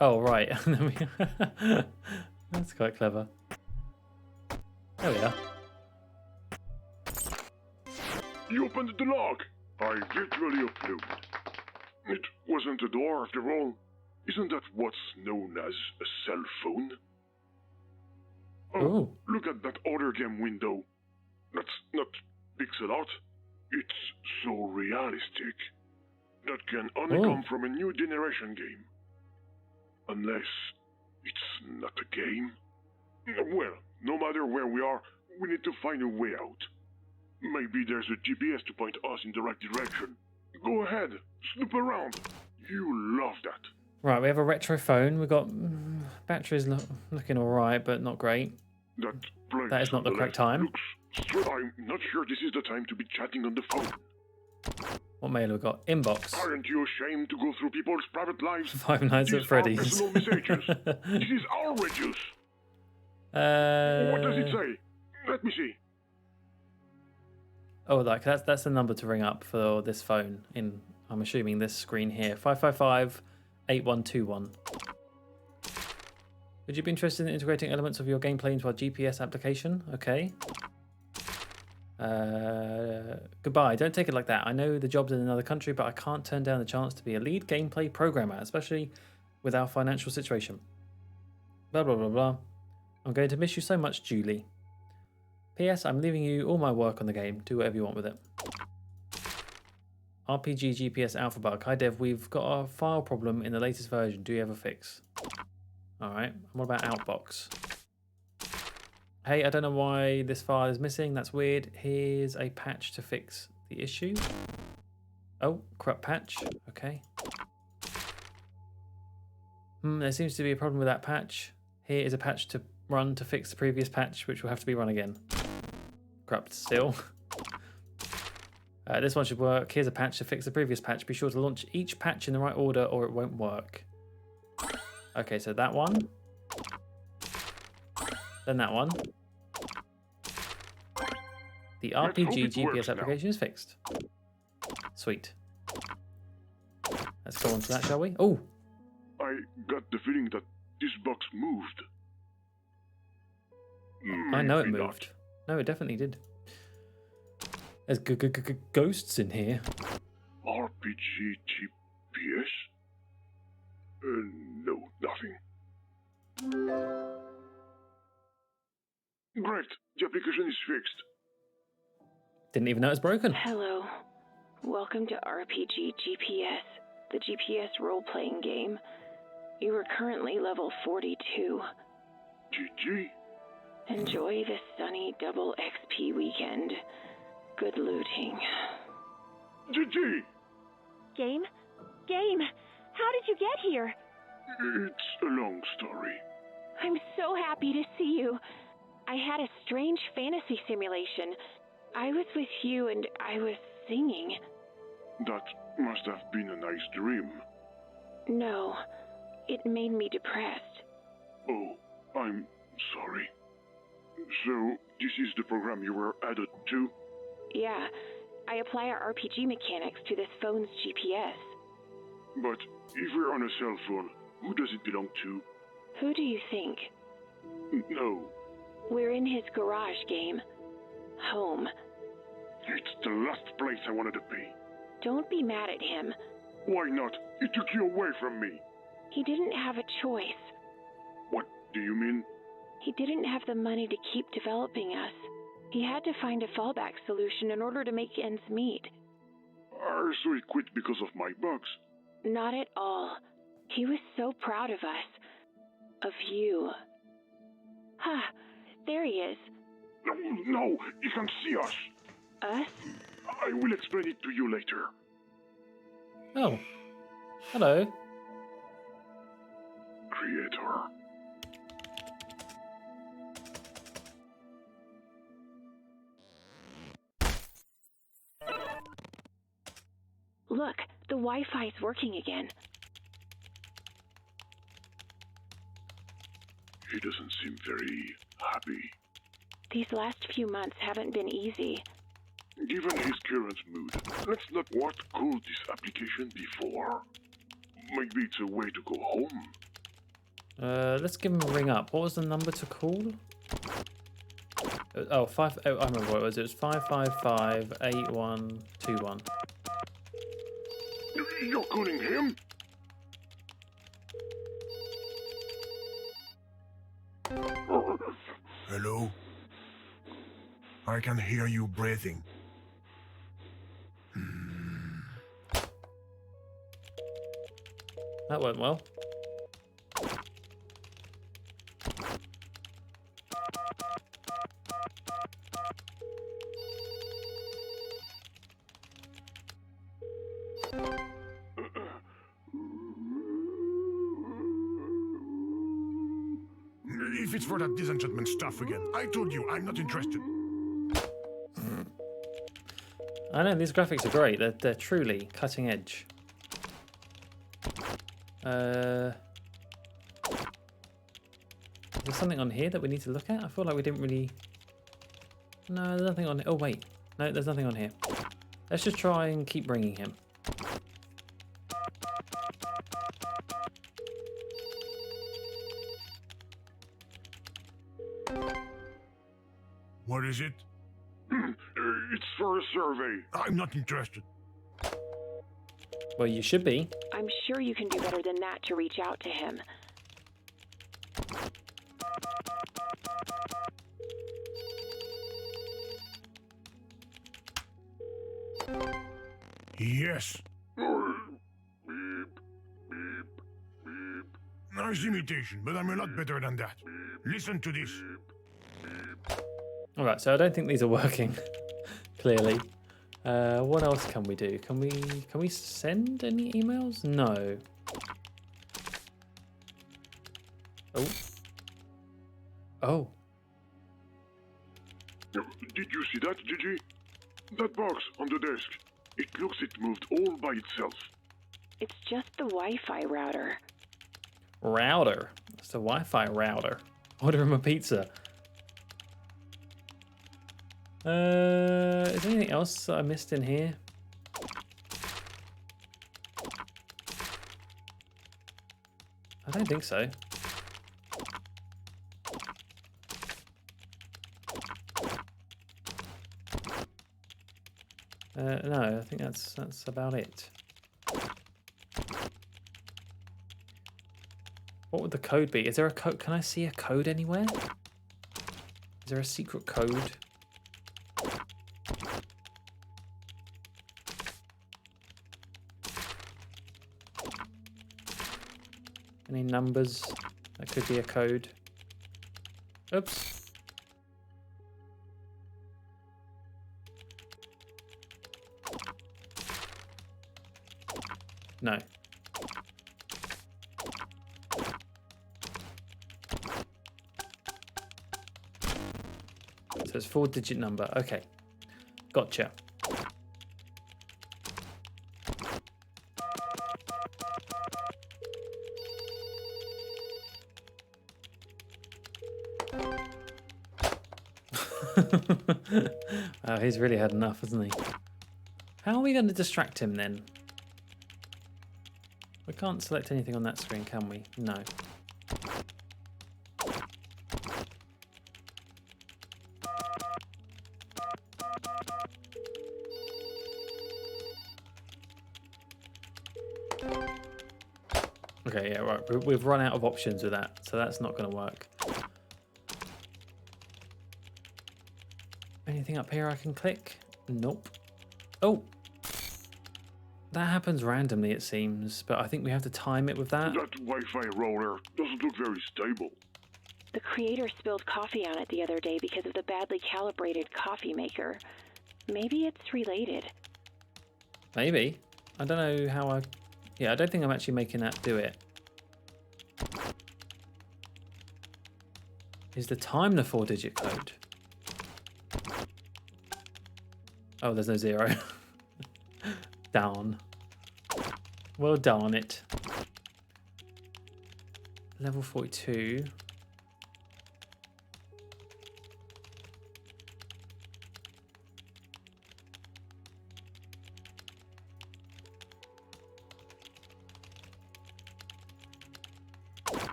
Oh, right. That's quite clever. There we are. You opened the lock. I virtually uploaded. It wasn't a door after all. Isn't that what's known as a cell phone? Oh, Ooh. look at that other game window. That's not pixel art. It's so realistic. That can only Oh. come from a new generation game. Unless it's not a game. Well, no matter where we are, we need to find a way out. Maybe there's a GPS to point us in the right direction. Go ahead, snoop around. You love that. Right, we have a retro phone. We've got batteries looking alright, but not great. That place That is not the on correct left time. looks I'm not sure this is the time to be chatting on the phone. What mail have we got? Inbox. Aren't you ashamed to go through people's private lives? Five Nights These at Freddy's. are personal messages. This is our radius. What does it say? Let me see. Oh, like that's the number to ring up for this phone. In I'm assuming this screen here, 555-8121. Would you be interested in integrating elements of your gameplay into our GPS application? Okay. Goodbye. Don't take it like that. I know the job's in another country, but I can't turn down the chance to be a lead gameplay programmer, especially with our financial situation. Blah, blah, blah, blah. I'm going to miss you so much, Julie. P.S. I'm leaving you all my work on the game. Do whatever you want with it. RPG GPS alpha bug. Hi Dev, we've got a file problem in the latest version. Do you have a fix? Alright, what about Outbox? Hey, I don't know why this file is missing. That's weird. Here's a patch to fix the issue. Oh, corrupt patch. Okay. There seems to be a problem with that patch. Here is a patch to run to fix the previous patch, which will have to be run again. Corrupt still. This one should work. Here's a patch to fix the previous patch. Be sure to launch each patch in the right order or it won't work. Okay, so that one. Then that one. The RPG GPS application is fixed. Sweet. Let's go on to that, shall we? Oh! I got the feeling that this box moved. I know it Maybe moved. No, it definitely did. There's ghosts in here. not. RPG GPS? No, nothing. Great, the application is fixed. Didn't even know it was broken. Hello. Welcome to RPG GPS, the GPS role-playing game. You are currently level 42. GG? Enjoy the sunny double XP weekend. Good looting. GG! Game? Game! How did you get here? It's a long story. I'm so happy to see you. I had a strange fantasy simulation. I was with you and I was singing. That must have been a nice dream. No, it made me depressed. Oh, I'm sorry. So, this is the program you were added to? Yeah, I apply our RPG mechanics to this phone's GPS. But if we're on a cell phone, who does it belong to? Who do you think? No, We're in his garage, Game. Home. it's the last place I wanted to be. Don't be mad at him. Why not? He took you away from me. He didn't have a choice. What do you mean? He didn't have the money to keep developing us. He had to find a fallback solution in order to make ends meet. So he quit because of my bugs. Not at all. He was so proud of us. Of you. Ha! There he is. No, he can see us. Us? I will explain it to you later. Oh. Hello. Creator. Look, the Wi-Fi's working again. He doesn't seem very happy. These last few months haven't been easy. Given his current mood, let's not what called this application before. Maybe it's a way to go home. Let's give him a ring up. What was the number to call? Oh, I remember what it was. It was 555-8121. You're calling him? Hello? I can hear you breathing. That went well. If it's for that disenchantment stuff again, I told you I'm not interested. I know, these graphics are great. They're truly cutting edge. Is there something on here that we need to look at? I feel like we didn't really... No, there's nothing on... Oh, wait. No, there's nothing on here. Let's just try and keep bringing him. What is it? It's for a survey. I'm not interested. Well, you should be. I'm sure you can do better than that to reach out to him. Yes. Beep, beep, beep. Nice imitation, but I'm a lot better than that. Listen to this. All right, so I don't think these are working. Clearly. What else can we do? Can we send any emails? No. Oh. Oh. Did you see that, Gigi? That box on the desk. It looks it moved all by itself. It's just the Wi-Fi router. Router. It's a Wi-Fi router. Order him a pizza. Is there anything else that I missed in here? I don't think so. No, I think that's about it. What would the code be? Is there a code? Can I see a code anywhere? Is there a secret code? Any numbers? That could be a code. Oops. No. So it's 4-digit number. Okay. Gotcha. Oh, he's really had enough, hasn't he? How are we going to distract him then? We can't select anything on that screen, can we? No. Okay, yeah, right. We've run out of options with that, so that's not going to work. Anything up here I can click? Nope. Oh! That happens randomly, it seems, but I think we have to time it with that. That Wi-Fi router doesn't look very stable. The creator spilled coffee on it the other day because of the badly calibrated coffee maker. Maybe it's related. Maybe. I don't know how I... Yeah, I don't think I'm actually making that do it. Is the time the 4-digit code? Oh, there's no 0. Darn. Well, darn it. Level 42.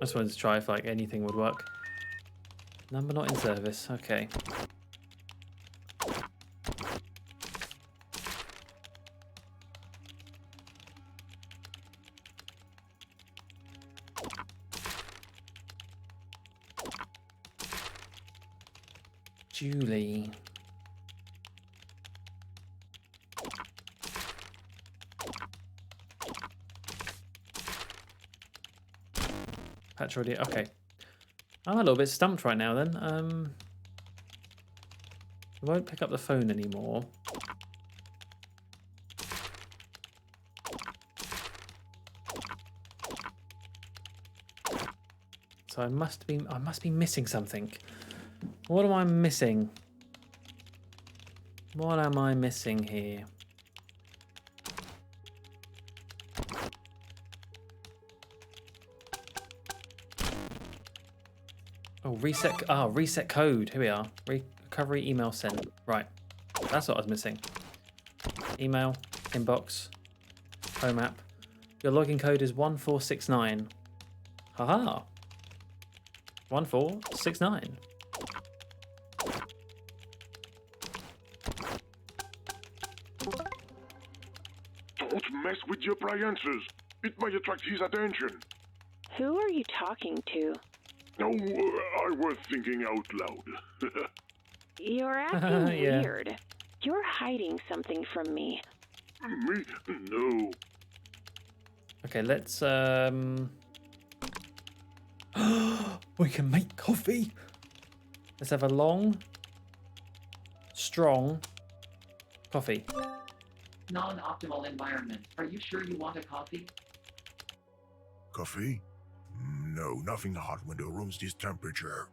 I just wanted to try if like anything would work. Number not in service. Okay. Julie. Patch already. Okay. I'm a little bit stumped right now then. I won't pick up the phone anymore. So I must be missing something. What am I missing? What am I missing here? Oh, reset code. Here we are. Recovery email sent. Right. That's what I was missing. Email, inbox, home app. Your login code is 1469. Haha. 1469. Don't mess with the appliances. It might attract his attention. Who are you talking to? No, I was thinking out loud. You're acting Yeah. weird. You're hiding something from me. Me? No. Okay, let's we can make coffee. Let's have a long, strong coffee. Non-optimal environment. Are you sure you want a coffee? Coffee? No, nothing hot when the room's this temperature.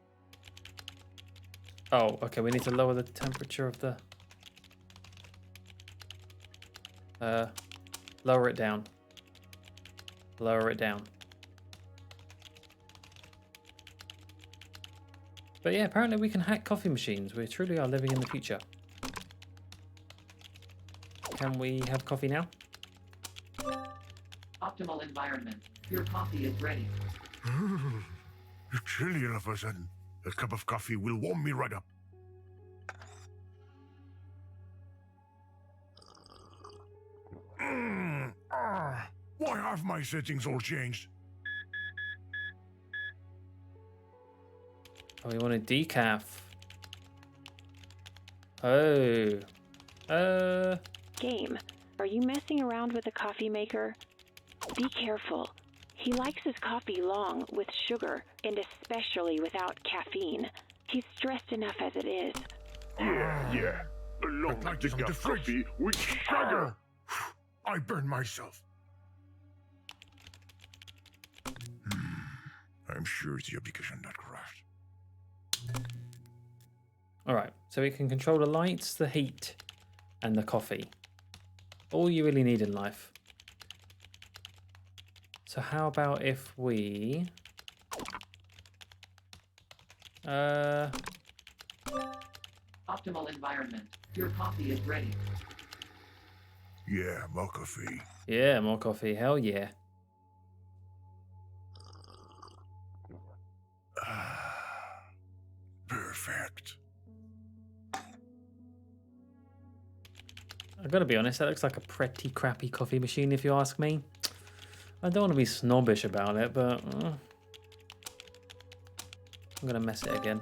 Oh, okay, we need to lower the temperature of the lower it down. Lower it down. But yeah, apparently we can hack coffee machines. We truly are living in the future. Can we have coffee now? Optimal environment. Your coffee is ready. You're chilly all of a sudden. A cup of coffee will warm me right up. Why have my settings all changed? Oh, we want a decaf. Oh. Game, are you messing around with the coffee maker? Be careful. He likes his coffee long, with sugar, and especially without caffeine. He's stressed enough as it is. Yeah. A long I'd like to stick go to of fridge. coffee with sugar. I burned myself. I'm sure it's the application that crashed. Alright, so we can control the lights, the heat, and the coffee. All you really need in life. So how about if we... Optimal environment. Your coffee is ready. Yeah, more coffee. Yeah, more coffee, hell yeah. Perfect. I've got to be honest, that looks like a pretty crappy coffee machine if you ask me. I don't want to be snobbish about it, but... I'm going to mess it again.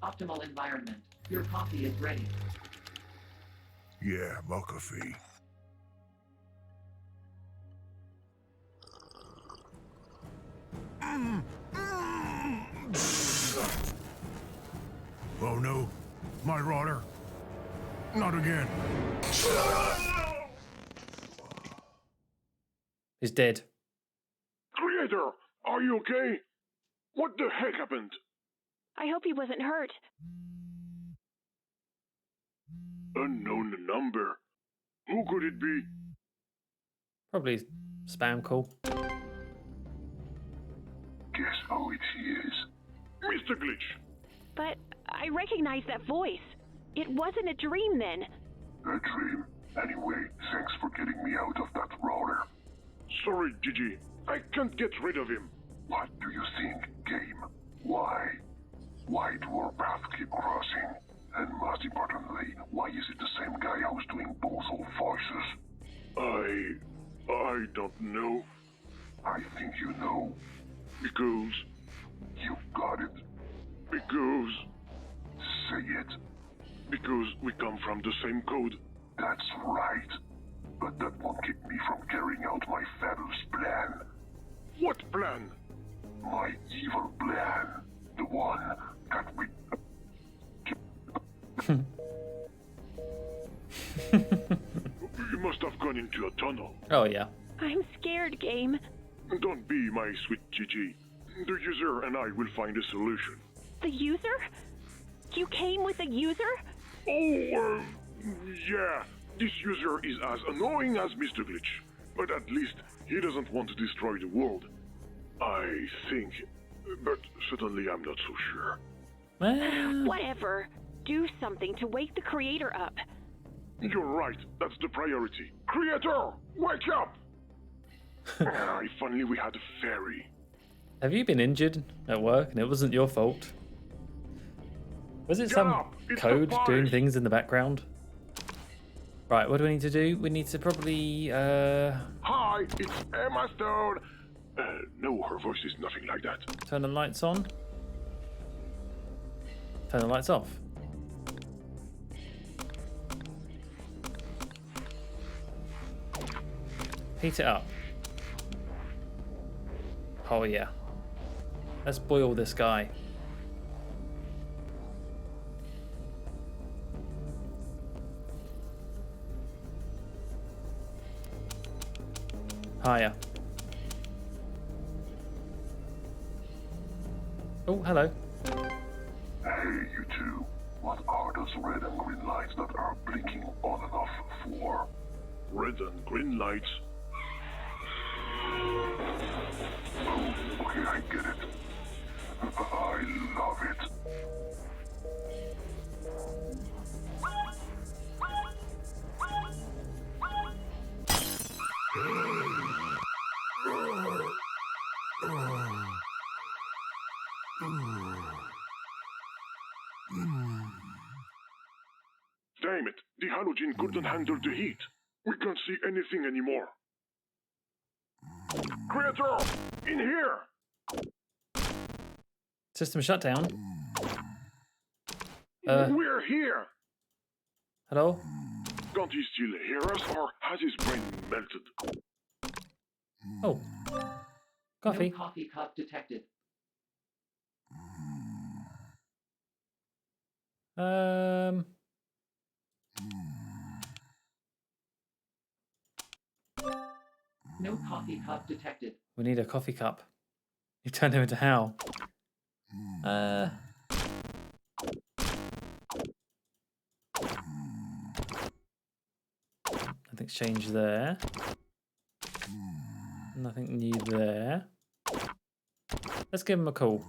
Optimal environment. Your coffee is ready. Yeah, more coffee. Oh no, my roller. Not again. He's dead. Creator, are you okay? What the heck happened? I hope he wasn't hurt. Unknown number. Who could it be? Probably spam call. Guess who it is? Mr. Glitch. But I recognize that voice. It wasn't a dream then. A dream. Anyway, thanks for getting me out of that roller. Sorry, Gigi. I can't get rid of him. What do you think, game? Why? Why do our paths keep crossing? And most importantly, why is it the same guy who's doing both old voices? I don't know. I think you know. Because... You've got it. Because... Say it. Because we come from the same code. That's right. But that won't keep me from carrying out my fabulous plan. What plan? My evil plan. The one that we... You must have gone into a tunnel. Oh, yeah. I'm scared, Game. Don't be, my sweet Gigi. The user and I will find a solution. The user? You came with a user? Oh, yeah. This user is as annoying as Mr. Glitch. But at least he doesn't want to destroy the world. I think. But certainly I'm not so sure. Well, Whatever. Do something to wake the creator up. You're right. That's the priority. Creator, wake up! If only we had a fairy. have you been injured at work and it wasn't your fault? Was it Get some up! It's code the doing fire. things in the background? Right, what do we need to do? We need to probably, Hi, it's Emma Stone. No, her voice is nothing like that. Turn the lights on. Turn the lights off. Heat it up. Oh yeah. Let's boil this guy. Higher. Oh, hello. Hey, you two. What are those red and green lights that are blinking on and off for? Red and green lights? Oh, okay, I get it. I love it. Damn it, the halogen couldn't handle the heat. We can't see anything anymore. Creator, in here! System shutdown. We're here! Hello? Can't he still hear us, or has his brain melted? Oh. Coffee. No coffee cup detected. No coffee cup detected. We need a coffee cup. You turned him into Hal. Nothing's changed there. Nothing new there. Let's give him a call.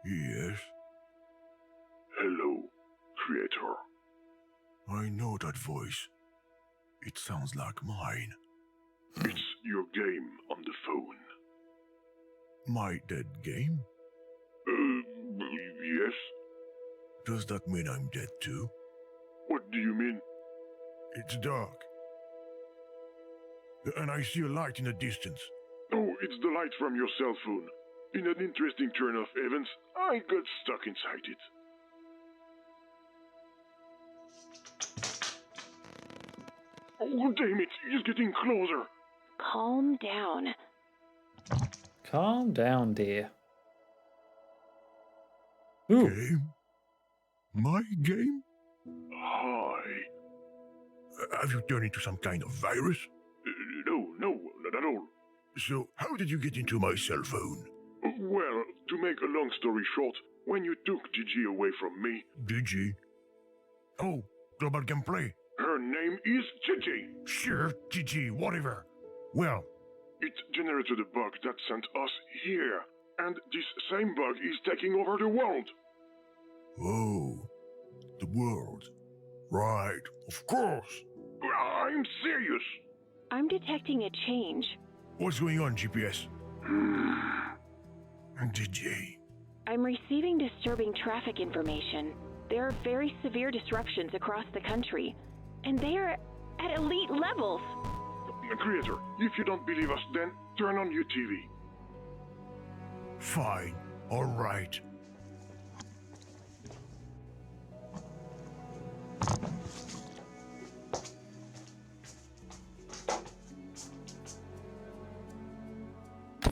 Yes, Hello, Creator. I know that voice. It sounds like mine. It's your game on the phone. My dead game? Yes? Does that mean I'm dead too? What do you mean? It's dark. And I see a light in the distance. Oh, it's the light from your cell phone. In an interesting turn of events, I got stuck inside it. Oh, damn it, he's getting closer. Calm down. Calm down, dear. Ooh. Game? My game? Hi. Have you turned into some kind of virus? No, not at all. So, how did you get into my cell phone? Well, to make a long story short, when you took Gigi away from me... Gigi? Oh, Global Gameplay. Her name is Gigi. Sure, Gigi, whatever. Well, It generated a bug that sent us here. And this same bug is taking over the world. oh, the world. Right, of course. I'm serious. I'm detecting a change. What's going on, GPS? Gigi. I'm receiving disturbing traffic information. There are very severe disruptions across the country, and they are at elite levels. Creator, if you don't believe us, then turn on your TV. Fine, all right.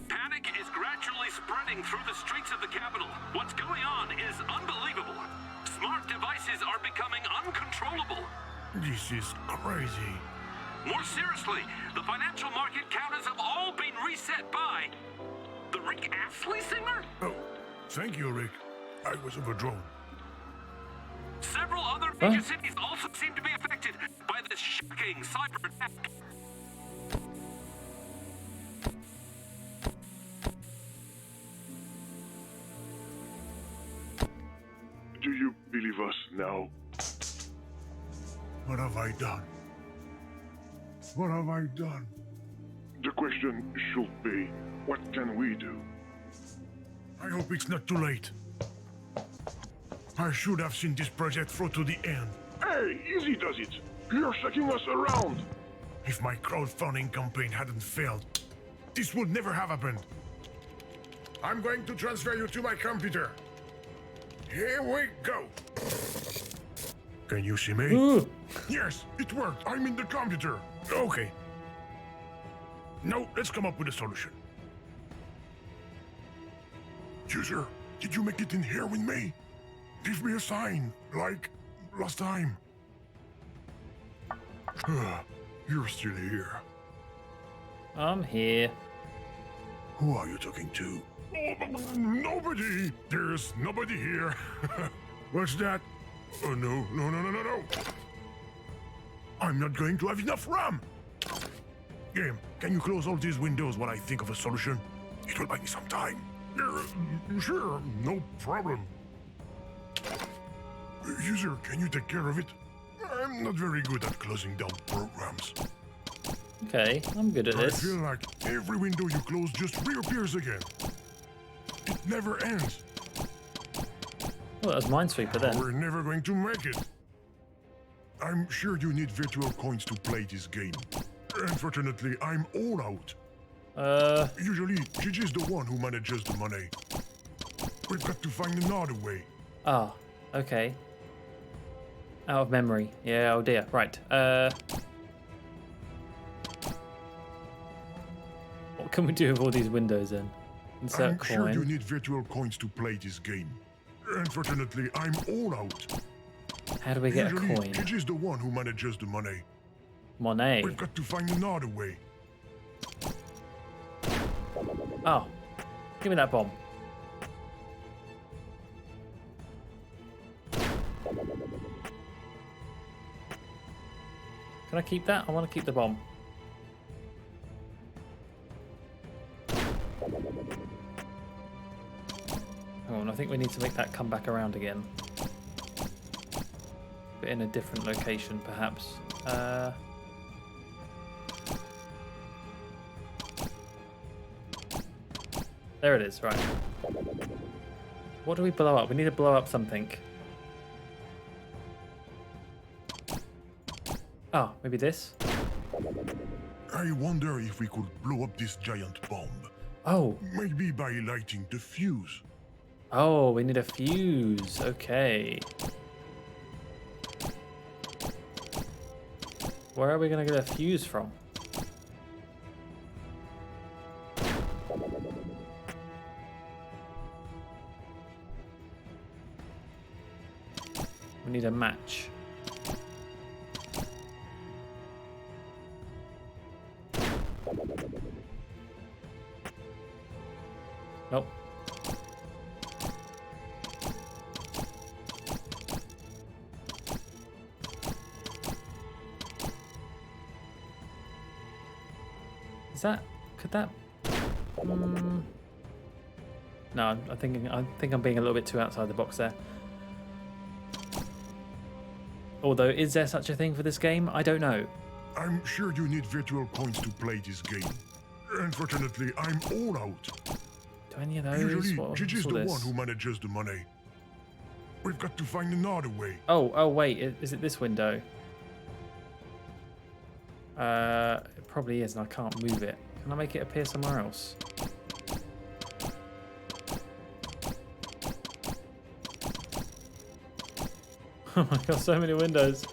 Panic is gradually spreading through the streets of the capital. What's going on is unbelievable. Smart devices are becoming uncontrollable. This is crazy. More seriously, the financial market counters have all been reset by the Rick Astley singer? Oh, thank you, Rick. I was overdrawn. Several other major cities also seem to be affected by this shocking cyber attack. Do you believe us now? What have I done? What have I done? The question should be, what can we do? I hope it's not too late. I should have seen this project through to the end. Hey, easy does it. You're shaking us around. If my crowdfunding campaign hadn't failed, this would never have happened. I'm going to transfer you to my computer. Here we go. Can you see me? Ooh. Yes, it worked. I'm in the computer. Okay. Now, let's come up with a solution. User, did you make it in here with me? Give me a sign, like last time. You're still here. I'm here. Who are you talking to? Nobody! There's nobody here. What's that? Oh, no. I'm not going to have enough RAM! Game, can you close all these windows while I think of a solution? It will buy me some time. Sure, no problem. User, can you take care of it? I'm not very good at closing down programs. Okay, I'm good at I this. feel like every window you close just reappears again. It never ends. Well, that was Minesweeper then. We're never going to make it. I'm sure you need virtual coins to play this game. Unfortunately, I'm all out. Usually, Gigi's the one who manages the money. We've got to find another way. Ah, okay. Out of memory. Yeah, oh dear. Right. What can we do with all these windows then? Insert I'm coin. sure you need virtual coins to play this game. Unfortunately, I'm all out. How do we get Usually, a coin? Gigi's the one who manages the money. Monet. We've got to find another way. Oh, give me that bomb. Can I keep that? I want to keep the bomb. Hang on, I think we need to make that come back around again. But in a different location, perhaps. There it is, right. What do we blow up? We need to blow up something. Oh, maybe this? I wonder if we could blow up this giant bomb. Oh. Maybe by lighting the fuse. Oh, we need a fuse. Okay. Where are we going to get a fuse from? We need a match. Nope. Is that? Could that? No, I think I'm being a little bit too outside the box there. Although, is there such a thing for this game? I don't know. I'm sure you need virtual coins to play this game. Unfortunately, I'm all out. Do any of those? Usually, What's Gigi's all the this? one who manages the money. We've got to find another way. Oh, wait, is it this window? It probably is, and I can't move it. Can I make it appear somewhere else? Oh my god, so many windows.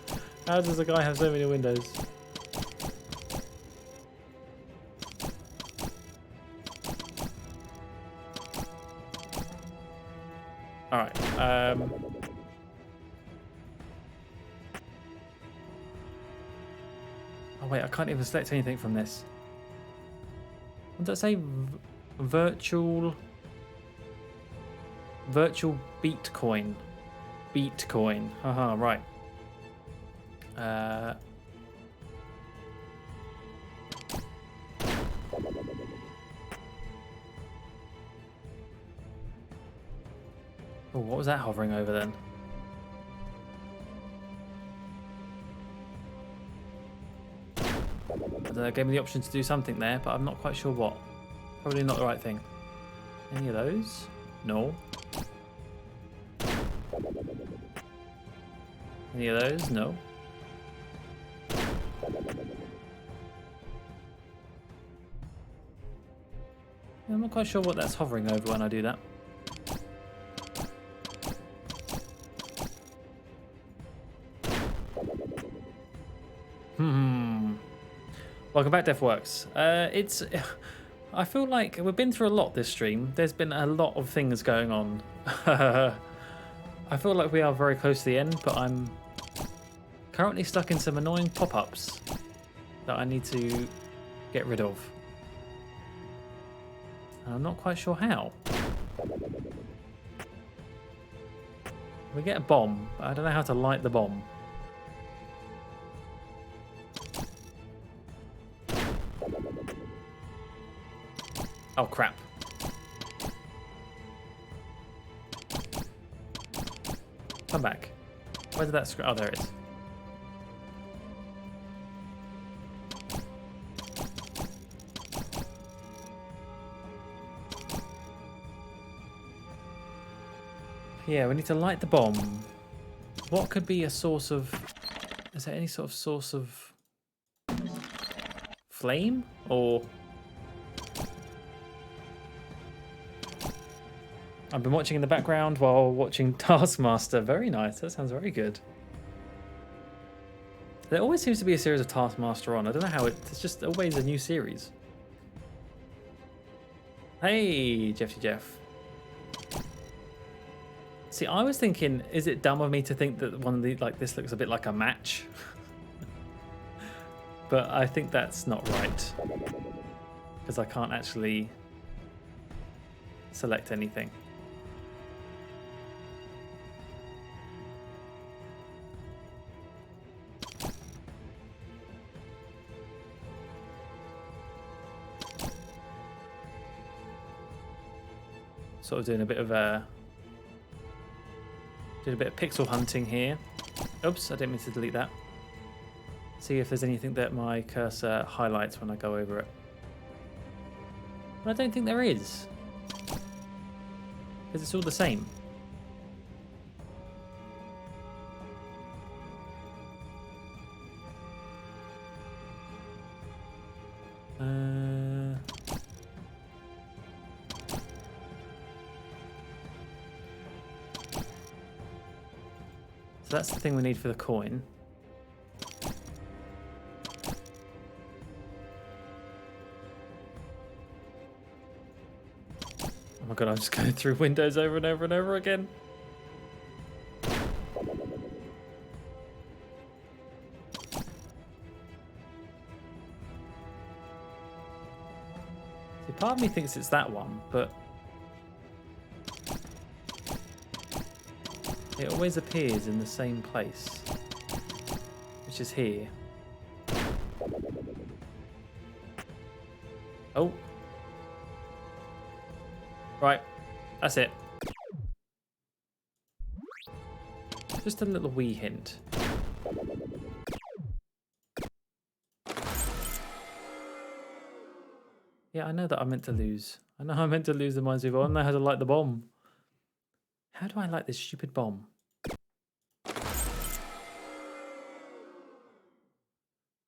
How does a guy have so many windows? Alright, oh wait, I can't even select anything from this. What did I say? Virtual Beatcoin. Beatcoin. Haha, right. Oh, what was that hovering over then? gave me the option to do something there, but I'm not quite sure what. Probably not the right thing. Any of those? No. Any of those? No. I'm not quite sure what that's hovering over when I do that. Welcome back, DevWorks. I feel like we've been through a lot this stream. There's been a lot of things going on. I feel like we are very close to the end, but I'm currently stuck in some annoying pop-ups that I need to get rid of. And I'm not quite sure how. We get a bomb, but I don't know how to light the bomb. Oh, crap. Come back. Where did that screw? Oh, there it is. Yeah, we need to light the bomb. What could be a source of... Is there any sort of source of... flame? Or... I've been watching in the background while watching Taskmaster. Very nice. That sounds very good. There always seems to be a series of Taskmaster on. I don't know how it's just always a new series. Hey, Jeffy Jeff. See, I was thinking, is it dumb of me to think that one of the this looks a bit like a match? But I think that's not right. Because I can't actually select anything. Sort of doing a bit of pixel hunting here. Oops, I didn't mean to delete that. See if there's anything that my cursor highlights when I go over it. But I don't think there is. Because it's all the same. So that's the thing we need for the coin. Oh my god, I'm just going through windows over and over and over again. See, part of me thinks it's that one, but it always appears in the same place, which is here. Oh. Right, that's it. Just a little wee hint. Yeah, I know that I meant to lose. I know I meant to lose the Minesweeper. I don't know how to light the bomb. How do I light this stupid bomb?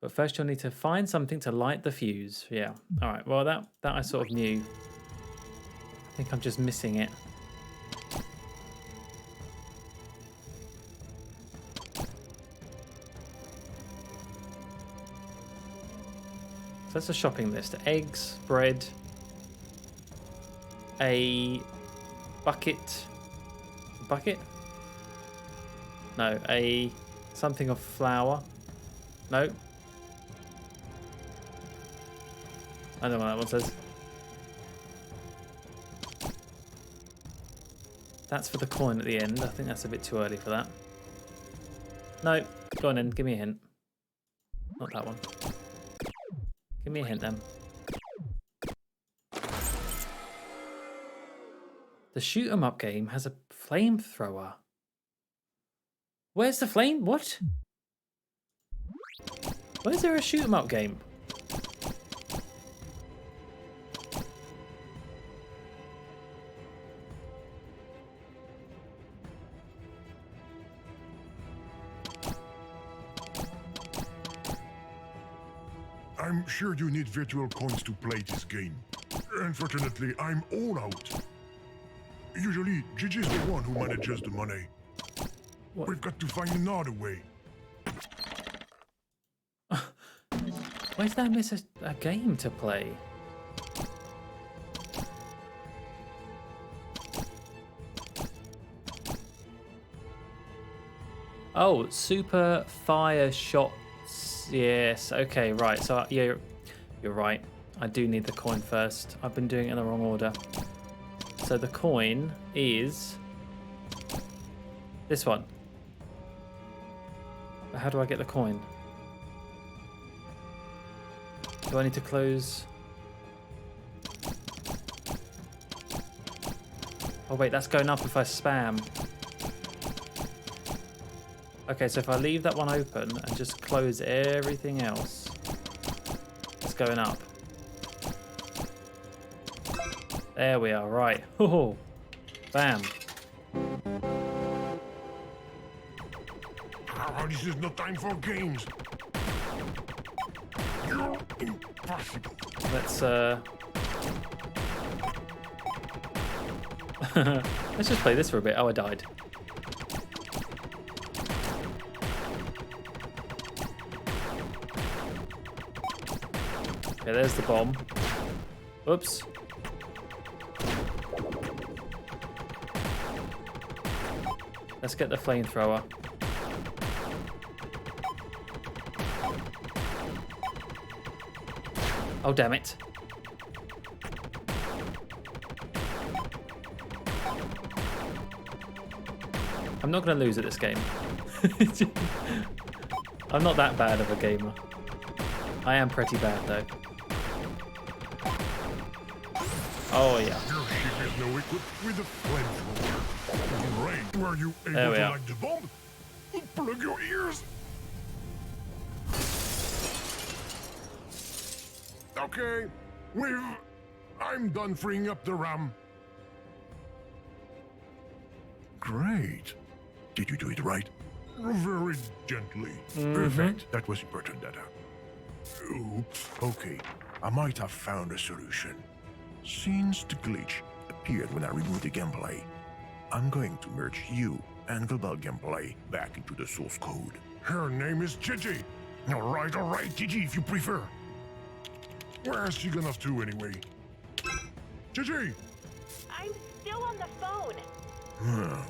But first you'll need to find something to light the fuse. Yeah. All right. Well, that I sort of knew. I think I'm just missing it. So that's a shopping list. Eggs, bread, a bucket. Bucket? No, a something of flour. No. I don't know what that one says. That's for the coin at the end. I think that's a bit too early for that. No, go on in. Give me a hint. Not that one. Give me a hint then. The shoot 'em up game has a flamethrower. Where's the flame? What? Where's there a shoot 'em up game? I'm sure you need virtual coins to play this game. Unfortunately, I'm all out. Usually, Gigi's the one who manages the money. What? We've got to find another way. Why did I miss a game to play? Oh, super fire shots. Yes. Okay. Right. So yeah, you're right. I do need the coin first. I've been doing it in the wrong order. So the coin is this one. But how do I get the coin? Do I need to close? Oh wait, that's going up if I spam. Okay, so if I leave that one open and just close everything else, it's going up. There we are, right. Oh, bam. Oh, this is no time for games. You're impossible. Let's let's just play this for a bit. Oh, I died. Okay, there's the bomb. Oops. Let's get the flamethrower. Oh, damn it. I'm not going to lose at this game. I'm not that bad of a gamer. I am pretty bad, though. Oh, yeah. Your ship is now equipped with a flamethrower. Great. Were you able There we to are. light the bomb? Plug your ears. Okay. I'm done freeing up the RAM. Great. Did you do it right? Very gently. Perfect. That was important data. Oops. Okay. I might have found a solution. Since the glitch appeared when I removed the gameplay, I'm going to merge you and global gameplay back into the source code. Her name is Gigi. All right, Gigi, if you prefer. Where's she gone off to anyway? Gigi! I'm still on the phone.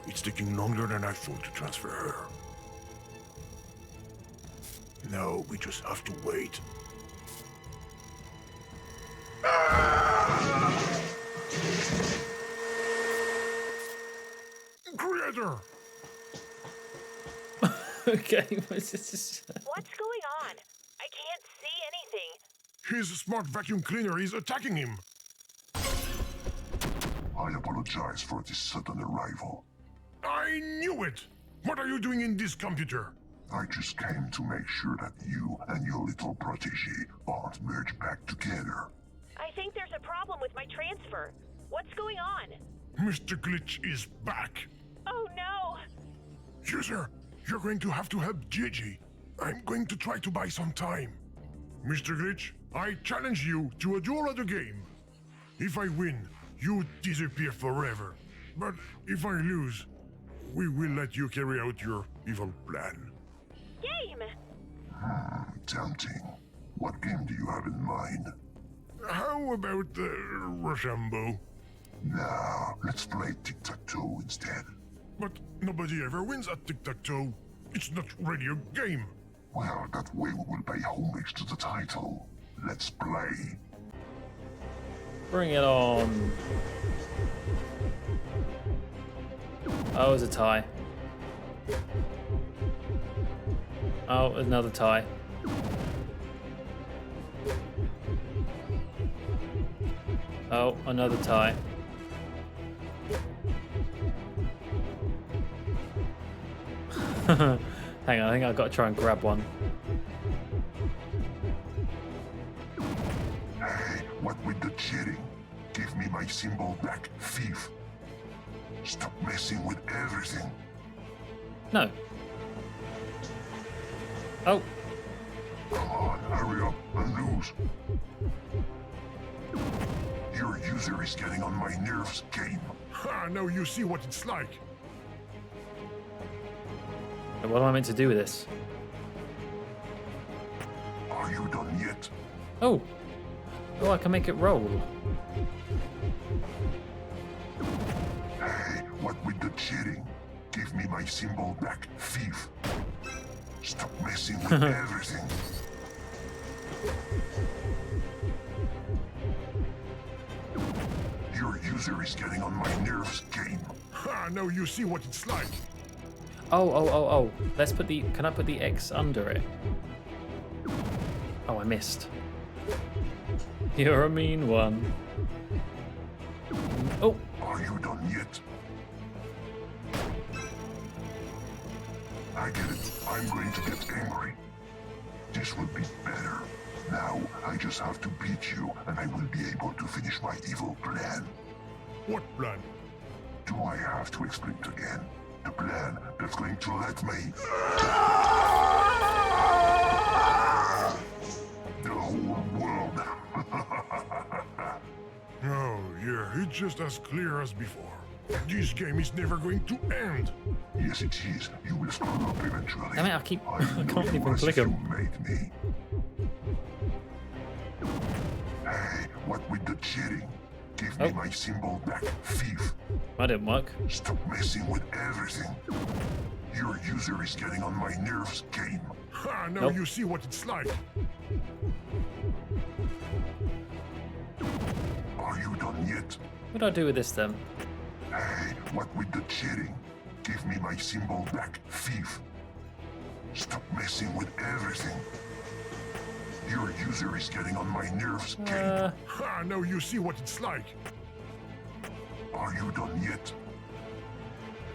It's taking longer than I thought to transfer her. No, we just have to wait. Creator! Okay, what's this? What's going on? I can't see anything. His smart vacuum cleaner is attacking him. I apologize for this sudden arrival. I knew it! What are you doing in this computer? I just came to make sure that you and your little protege aren't merged back together. I think there's a problem with my transfer. What's going on? Mr. Glitch is back. Oh no! User, you're going to have to help Gigi. I'm going to try to buy some time. Mr. Glitch, I challenge you to a duel at the game. If I win, you disappear forever. But if I lose, we will let you carry out your evil plan. Game! Tempting. What game do you have in mind? How about Rochambeau? Nah, let's play tic-tac-toe instead. But nobody ever wins at tic-tac-toe. It's not really a game. Well, that way we will pay homage to the title. Let's play. Bring it on. Oh, it's a tie. Oh, another tie. Oh, another tie. Hang on, I think I've got to try and grab one. Hey, what with the cheating? Give me my symbol back, thief. Stop messing with everything. No. Oh. Come on, hurry up and lose. Your user is getting on my nerves, game. Ha! Now you see what it's like. And what am I meant to do with this? Are you done yet? Oh. Oh, I can make it roll. Hey, what with the cheating? Give me my symbol back, thief. Stop messing with everything. Your user is getting on my nerves, game. Ha! Now you see what it's like. Oh. Let's put the... Can I put the X under it? Oh, I missed. You're a mean one. Oh. Are you done yet? I get it. I'm going to get angry. This will be better. Now, I just have to beat you, and I will be able to finish my evil plan. What plan? Do I have to explain it again? The plan that's going to let me... the whole world. Oh, yeah, it's just as clear as before. This game is never going to end. Yes, it is. You will screw up eventually. Damn it, I keep... I know can't you even as click if them. you made me. Hey, what with the cheating? Give me my symbol back, thief. That didn't work. Stop messing with everything. Your user is getting on my nerves, game. Ha! Now you see what it's like. Are you done yet? What do I do with this then? Hey, what with the cheating? Give me my symbol back, thief. Stop messing with everything. Your user is getting on my nerves, game. Ha! Now you see what it's like. Are you done yet?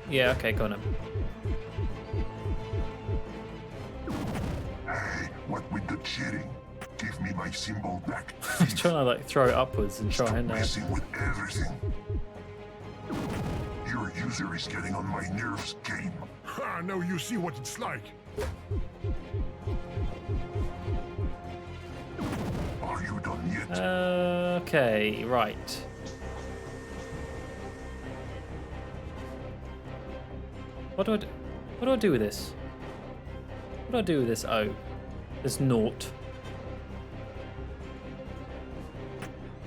Yeah, okay, got him. Hey, what with the cheating? Give me my symbol back, He's thief. trying to like throw it upwards and try Stop and... messing with everything. Your user is getting on my nerves, game. Ha! Now you see what it's like. Are you done yet? Okay, right. What do I do with this? What do I do with this O? This naught.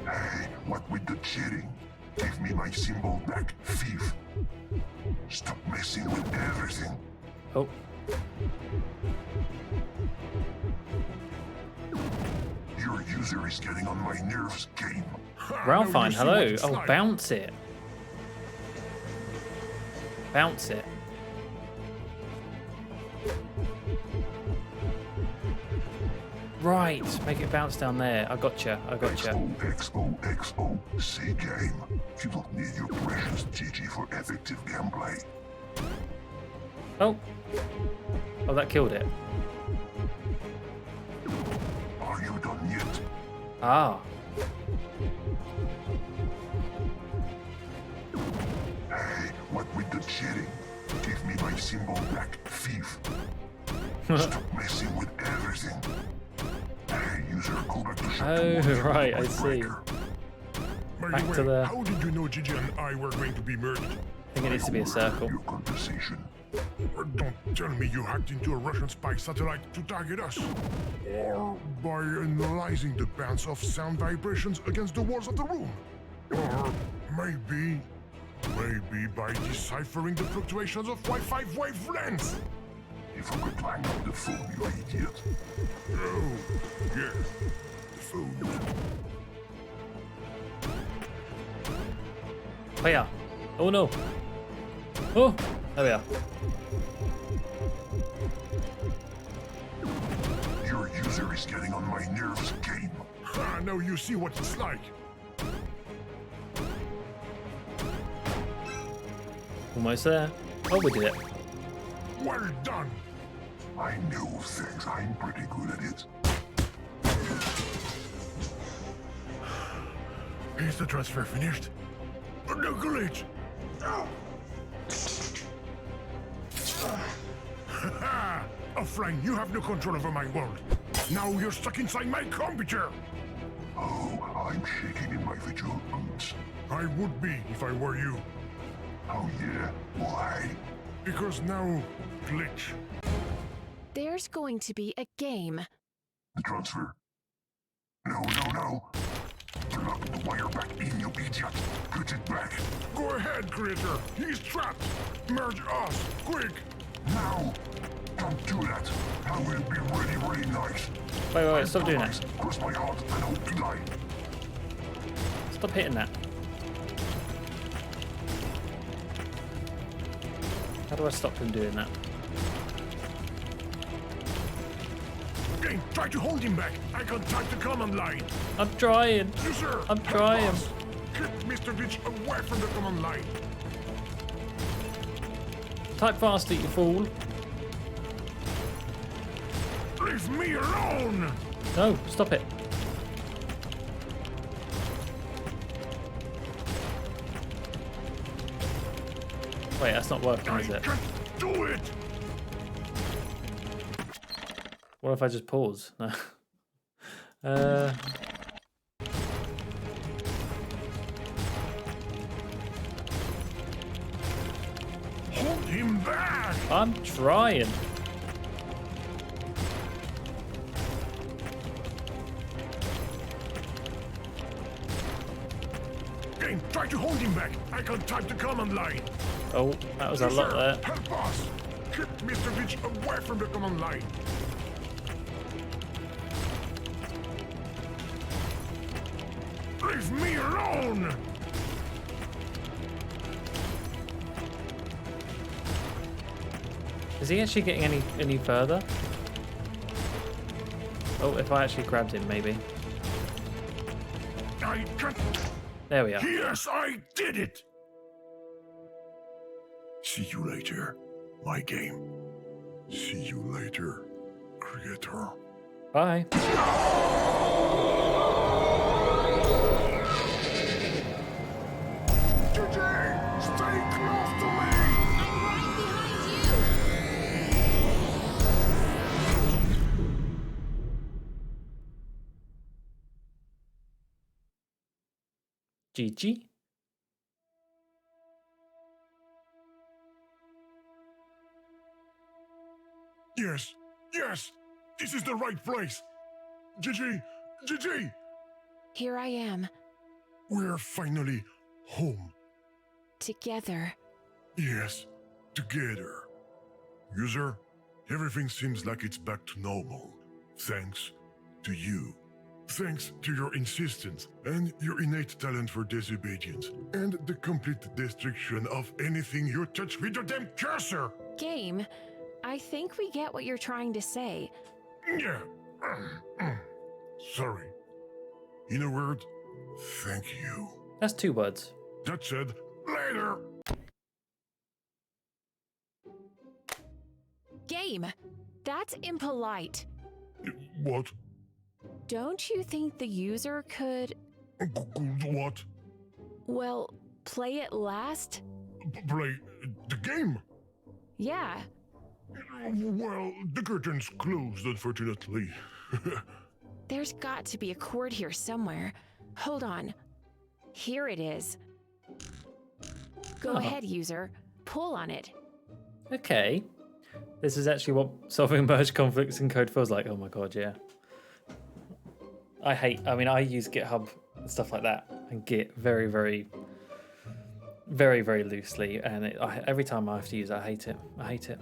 Hey, what with the cheating? Give me my symbol back, thief. Stop messing with everything. Oh. Your user is getting on my nerves, game. Ralphine, hello. Oh, bounce it. Bounce it. Right, make it bounce down there. I gotcha. XOXO, say game. You don't need your precious GG for effective gameplay. Oh. Oh, that killed it. Are you done yet? Ah. Hey, what with the cheating? Give me my symbol back, thief. Stop messing with everything. Hey, user, go back to shop Oh, to right, I see. By Back the to way, the... how did you know Gigi and I were going to be murdered? I think it needs to be a circle. Your conversation. Don't tell me you hacked into a Russian spy satellite to target us. Or by analyzing the bands of sound vibrations against the walls of the room. Or maybe by deciphering the fluctuations of Wi-Fi wavelengths. You forgot to hang up the phone, you idiot. Oh, yeah, the phone. Oh yeah. Oh no. Oh, there we are. Your user is getting on my nerves, game. Ah, now you see what it's like. Almost there. Oh, we did it. Well done. I know things. I'm pretty good at it. Is the transfer finished? The glitch. Offline, you have no control over my world. Now you're stuck inside my computer. Oh, I'm shaking in my visual boots. I would be if I were you. Oh yeah? Why? Because now, glitch. There's going to be a game. The transfer. No. Plug the wire back in, you idiot. Put it back. Go ahead, creator. He's trapped. Merge us, quick. No. Don't do that. I will be really nice. Wait, stop doing that. Cross my heart and hope to die. Stop hitting that. How do I stop him doing that? Game, try to hold him back. I can type the command line. I'm trying. User, I'm trying. help us. Keep Mr. Glitch away from the command line. Type faster, you fool. Leave me alone! No, stop it. Wait, that's not working, is it? Can't do it! What if I just pause? No. Hold him back! I'm trying. Game, try to hold him back. I can type the command line. Oh, that was a lot there. Help us! Keep Mr. Glitch away from the command line. Leave me alone! Is he actually getting any further? Oh, if I actually grabbed him, maybe. I can't. There we are. Yes, I did it! See you later, my game. See you later, creator. Bye. JJ, stay close to me! I'm right behind you. GG. Yes, this is the right place. GG, Here I am, we're finally home. together. Yes, together. User, everything seems like it's back to normal. Thanks to you. Thanks to your insistence and your innate talent for disobedience and the complete destruction of anything you touch with your damn cursor. Game, I think we get what you're trying to say. Yeah. Sorry. In a word, thank you. That's 2 words. That said, later. Game, that's impolite. What? Don't you think the user could, What? well, play it last? Play the game? Yeah. Well, the curtain's closed, unfortunately. There's got to be a cord here somewhere. Hold on. Here it is. Go Oh. ahead, user. Pull on it. Okay. This is actually what solving merge conflicts in code feels like. Oh my god, yeah. I use GitHub and stuff like that and Git very, very, very, very loosely. And every time I have to use it, I hate it. I hate it.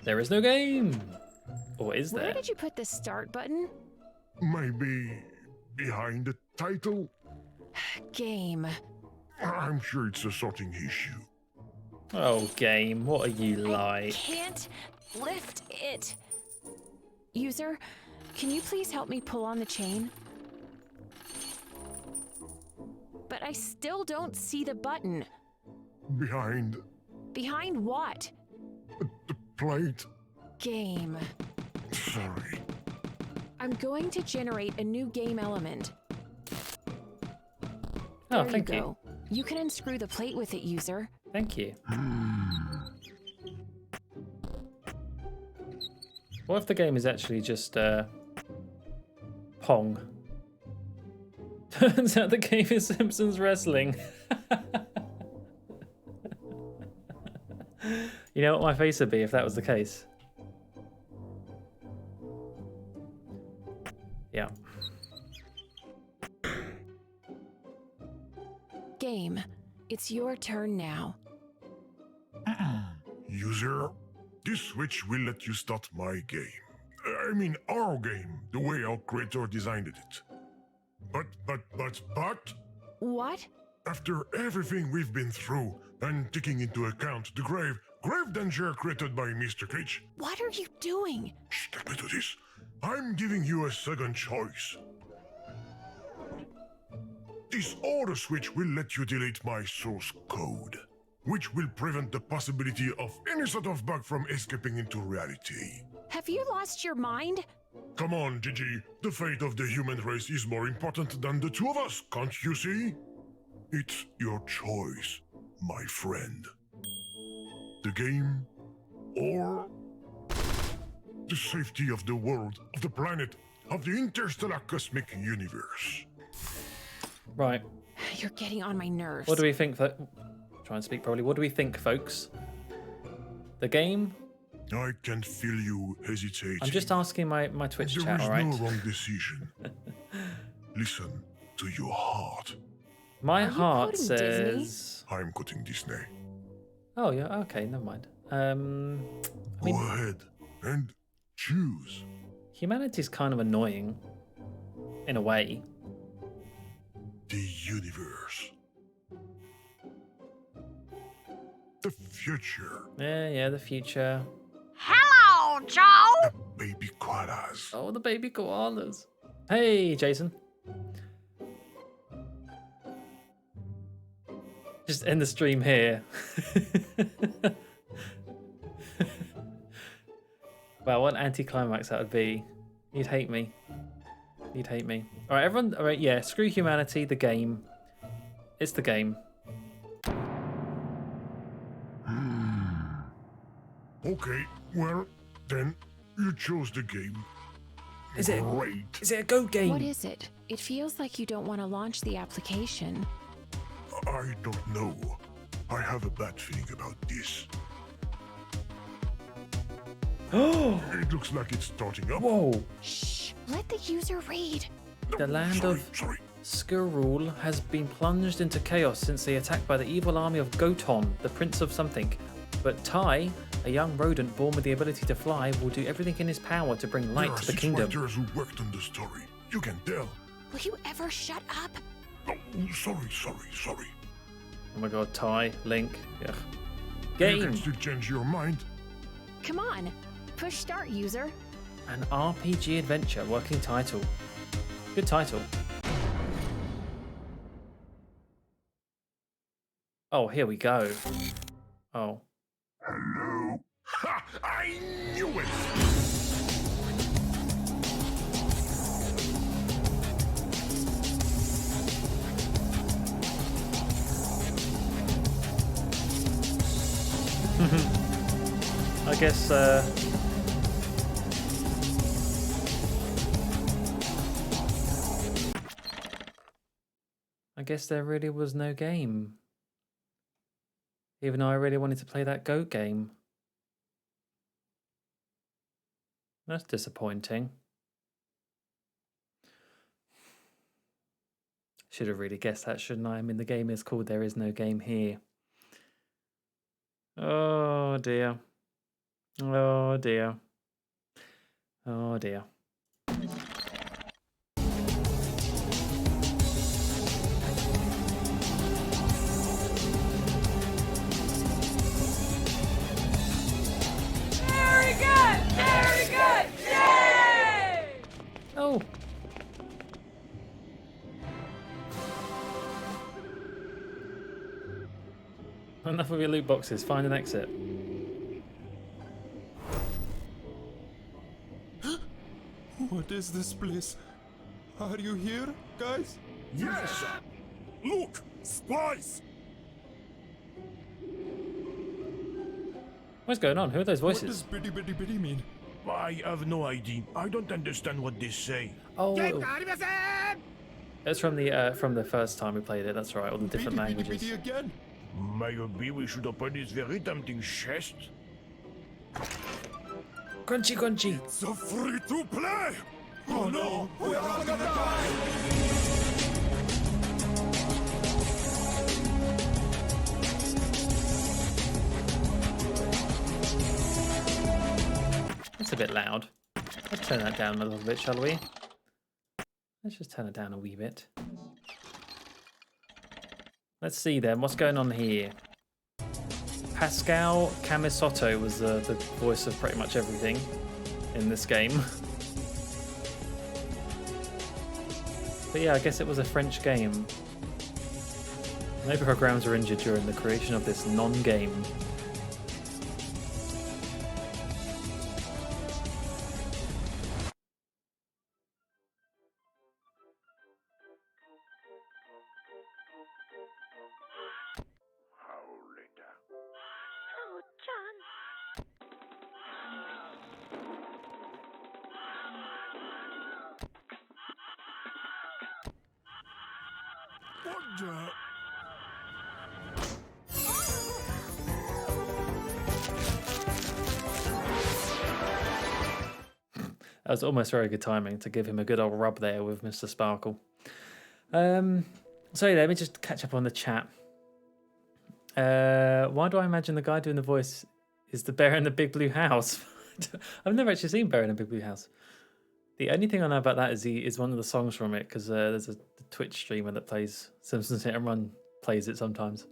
There is no game. Or is there? Where did you put the start button? Maybe behind the title? Game. I'm sure it's a sorting issue. Oh, game. What are you I like? can't lift it. User, can you please help me pull on the chain? But I still don't see the button. Behind Behind what? the plate? Game. Sorry. I'm going to generate a new game element. Oh, There thank you you. go. You can unscrew the plate with it, user. Thank you. What if the game is actually just Pong? Turns out the game is Simpsons Wrestling. You know what my face would be if that was the case? Yeah. Game, it's your turn now. User, this switch will let you start my game. I mean, our game, the way our creator designed it. But... What? After everything we've been through, and taking into account the grave danger created by Mr. Cage. What are you doing? Shh, let me do this. I'm giving you a second choice. This order switch will let you delete my source code, which will prevent the possibility of any sort of bug from escaping into reality. Have you lost your mind? Come on, Gigi. The fate of the human race is more important than the two of us, can't you see? It's your choice, my friend. The game, or the safety of the world, of the planet, of the interstellar cosmic universe. Right. You're getting on my nerves. What do we think? Try and speak properly. What do we think, folks? The game? I can feel you hesitating. I'm just asking my Twitch chat, all right? There is no wrong decision. Listen to your heart. My Are you heart quoting says... Disney? I'm quoting Disney. Oh, yeah, okay, never mind. I mean, Go ahead and choose. humanity's kind of annoying, in a way. The universe. The future. Yeah, the future. Hello, Joe! The baby koalas. Oh, the baby koalas. Hey, Jason. Just end the stream here. Wow, what an anticlimax that would be. You'd hate me. You'd hate me. All right, everyone. All right, yeah. Screw humanity. The game. It's the game. Okay, well, then you chose the game. Is it? Great. Is it a Go game? What is it? It feels like you don't want to launch the application. I don't know. I have a bad feeling about this. Oh! It looks like it's starting up. Whoa! Shh! Let the user read. The land Sorry. of Skirul has been plunged into chaos since the attack by the evil army of Goton, the prince of something. But Tai, a young rodent born with the ability to fly, will do everything in his power to bring light to the kingdom. There are 6 writers who worked on the story. You can tell. Will you ever shut up? Oh, sorry. Oh my god, Tai, Link. Ugh. You Game! can still change your mind. Come on. Push start, user. An RPG adventure working title. Good title. Oh, here we go. Oh. Hello. Ha! I knew it! I guess, I guess there really was no game. Even though I really wanted to play that goat game. That's disappointing. Should have really guessed that, shouldn't I? I mean, the game is called There Is No Game Here. Oh dear. Oh dear. Oh dear. Very good! Very good! Yay! Oh. Enough of your loot boxes. Find an exit. What is this place? Are you here, guys? Yes! Look! Spies! What's going on? Who are those What voices? does bitty bitty bitty mean? I have no idea. I don't understand what they say. Oh, it's from the first time we played it. That's right, all the different languages. Again. Maybe we should open this very tempting chest. Crunchy, crunchy. It's a free to play. Oh no, we're all gonna die. It's a bit loud. Let's turn that down a little bit, shall we? Let's just turn it down a wee bit. Let's see then, what's going on here? Pascal Camisotto was the voice of pretty much everything in this game. But yeah, I guess it was a French game. No programs were injured during the creation of this non-game. Oh, John. What the? That was almost very good timing to give him a good old rub there with Mr. Sparkle. So yeah, let me just catch up on the chat. Why do I imagine the guy doing the voice is the bear in the big blue house? I've never actually seen Bear in a Big Blue House. The only thing I know about that is one of the songs from it, because there's a Twitch streamer that plays Simpsons Hit and Run, plays it sometimes.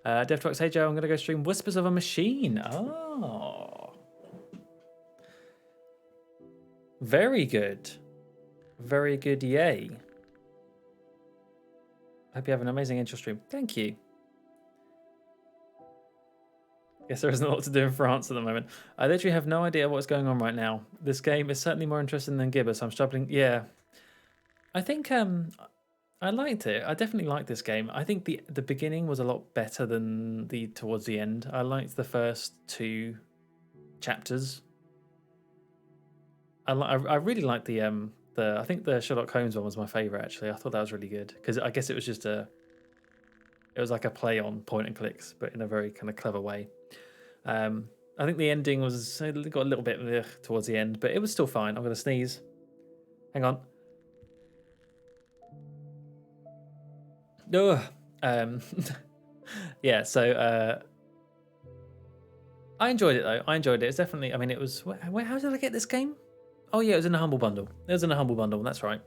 DevTalks, hey Joe, I'm going to go stream Whispers of a Machine. Oh. Very good. Very good, yay. Hope you have an amazing intro stream. Thank you. Guess there isn't a lot to do in France at the moment. I literally have no idea what's going on right now. This game is certainly more interesting than Gibbous. I'm struggling. Yeah. I think I liked it. I definitely liked this game. I think the beginning was a lot better than towards the end. I liked the first two chapters. I really liked the I think the Sherlock Holmes one was my favorite actually. I thought that was really good because I guess it was just it was like a play on point and clicks, but in a very kind of clever way. I think the ending was got a little bit towards the end, but it was still fine. I'm gonna sneeze. Hang on. Ugh. Yeah. So I enjoyed it though. I enjoyed it. It's definitely. I mean, it was. How did I get this game? Oh yeah, it was in a Humble Bundle. It was in a Humble Bundle. That's right.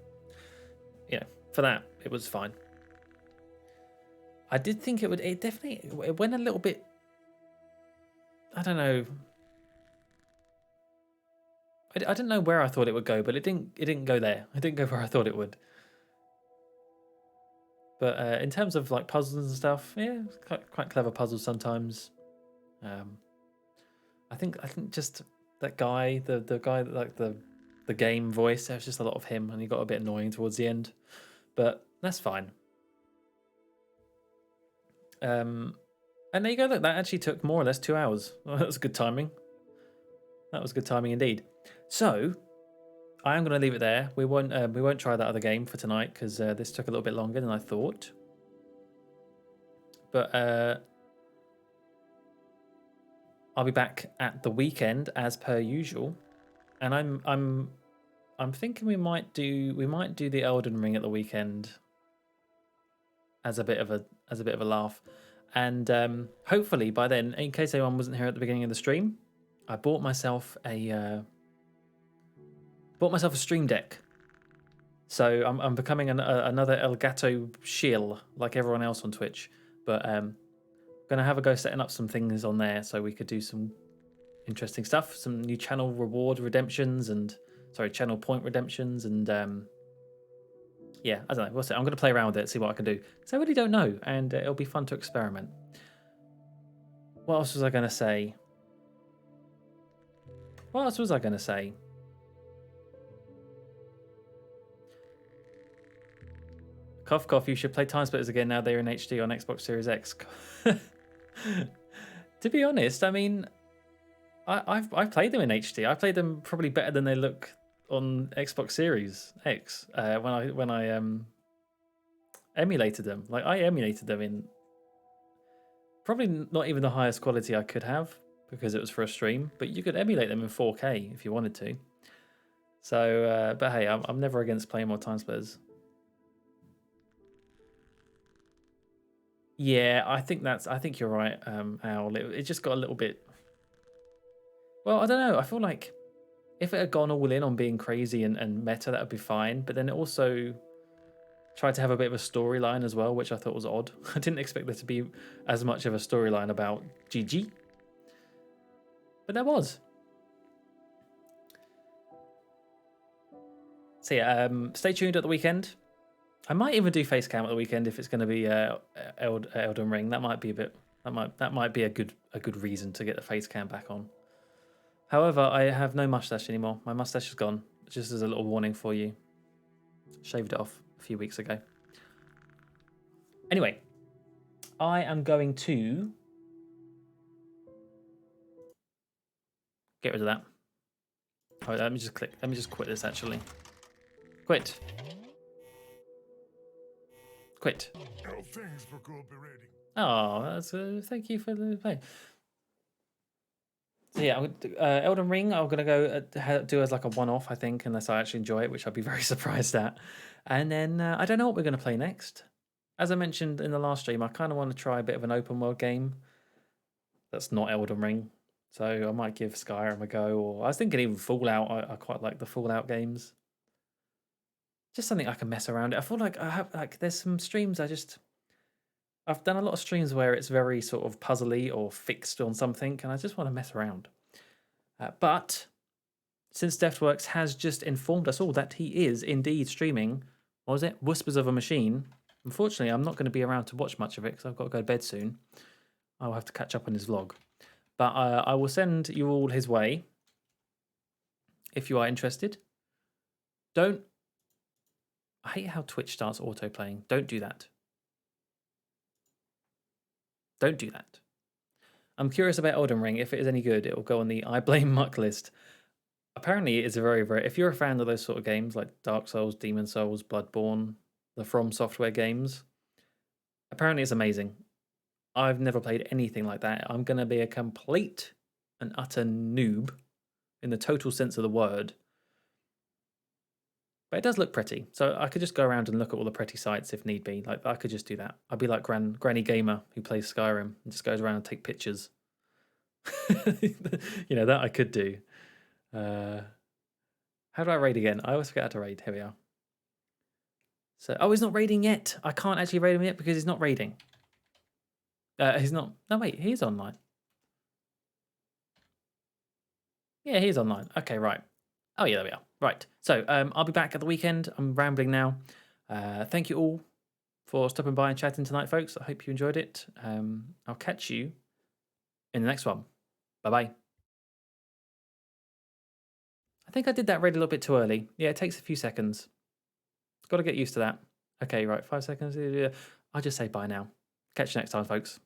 Yeah. For that, it was fine. I did think it would. It definitely. It went a little bit. I don't know. I didn't know where I thought it would go, but it didn't. It didn't go there. It didn't go where I thought it would. But in terms of like puzzles and stuff, yeah, quite clever puzzles sometimes. I think just that guy, the guy like the game voice. There's just a lot of him, and he got a bit annoying towards the end, but that's fine. And there you go. Look, that actually took more or less 2 hours. Well, that was good timing. That was good timing indeed. So I am going to leave it there. We won't try that other game for tonight because this took a little bit longer than I thought. But I'll be back at the weekend as per usual, and I'm thinking we might do the Elden Ring at the weekend as a bit of a laugh, and hopefully by then, in case anyone wasn't here at the beginning of the stream, I bought myself a stream deck. So I'm becoming another Elgato shill like everyone else on Twitch, but gonna have a go setting up some things on there so we could do some interesting stuff, some new channel reward redemptions and channel point redemptions, and yeah, I don't know. We'll see. I'm gonna play around with it, see what I can do. So I really don't know, and it'll be fun to experiment. What else was I gonna say? Cough, cough, you should play Time Splitters again now they're in HD on Xbox Series X. To be honest, I mean, I've played them in HD. I played them probably better than they look on Xbox Series X when I emulated them. Like I emulated them in probably not even the highest quality I could have because it was for a stream, but you could emulate them in 4K if you wanted to. So, but hey, I'm never against playing more time splitters. Yeah, I think you're right, Al. It just got a little bit. Well, I don't know. I feel like if it had gone all in on being crazy and meta, that would be fine. But then it also tried to have a bit of a storyline as well, which I thought was odd. I didn't expect there to be as much of a storyline about GG, but there was. So yeah, stay tuned at the weekend. I might even do face cam at the weekend if it's going to be Elden Ring. That might be a bit. That might be a good reason to get the face cam back on. However, I have no mustache anymore. My mustache is gone. Just as a little warning for you. Shaved it off a few weeks ago. Anyway, I am going to get rid of that. Oh, let me just click. Let me just quit this actually. Quit. Quit. Oh, thanks for cooperating. Oh, that's thank you for the play. So yeah, Elden Ring. I'm gonna go do as like a one-off, I think, unless I actually enjoy it, which I'd be very surprised at. And then I don't know what we're gonna play next. As I mentioned in the last stream, I kind of want to try a bit of an open world game. That's not Elden Ring, so I might give Skyrim a go. Or I was thinking even Fallout. I quite like the Fallout games. Just something I can mess around. I feel like I have there's some streams I've done a lot of streams where it's very sort of puzzly or fixed on something, and I just want to mess around. But since Deftworks has just informed us all that he is indeed streaming, what was it? Whispers of a Machine. Unfortunately, I'm not going to be around to watch much of it because I've got to go to bed soon. I'll have to catch up on his vlog. But I will send you all his way if you are interested. I hate how Twitch starts auto-playing. Don't do that. Don't do that. I'm curious about Elden Ring. If it is any good, it will go on the I Blame Muck list. Apparently, it's a very, very... If you're a fan of those sort of games, like Dark Souls, Demon Souls, Bloodborne, the From Software games, apparently it's amazing. I've never played anything like that. I'm going to be a complete and utter noob in the total sense of the word. But it does look pretty. So I could just go around and look at all the pretty sites if need be. Like I could just do that. I'd be like Granny Gamer who plays Skyrim and just goes around and take pictures. You know, that I could do. How do I raid again? I always forget how to raid. Here we are. So, he's not raiding yet. I can't actually raid him yet because he's not raiding. He's not. No, wait, he is online. Yeah, he's online. Okay, right. Oh, yeah, there we are. Right. So, I'll be back at the weekend. I'm rambling now. Thank you all for stopping by and chatting tonight, folks. I hope you enjoyed it. I'll catch you in the next one. Bye-bye. I think I did that raid a little bit too early. Yeah, it takes a few seconds. Got to get used to that. Okay, right. 5 seconds. I'll just say bye now. Catch you next time, folks.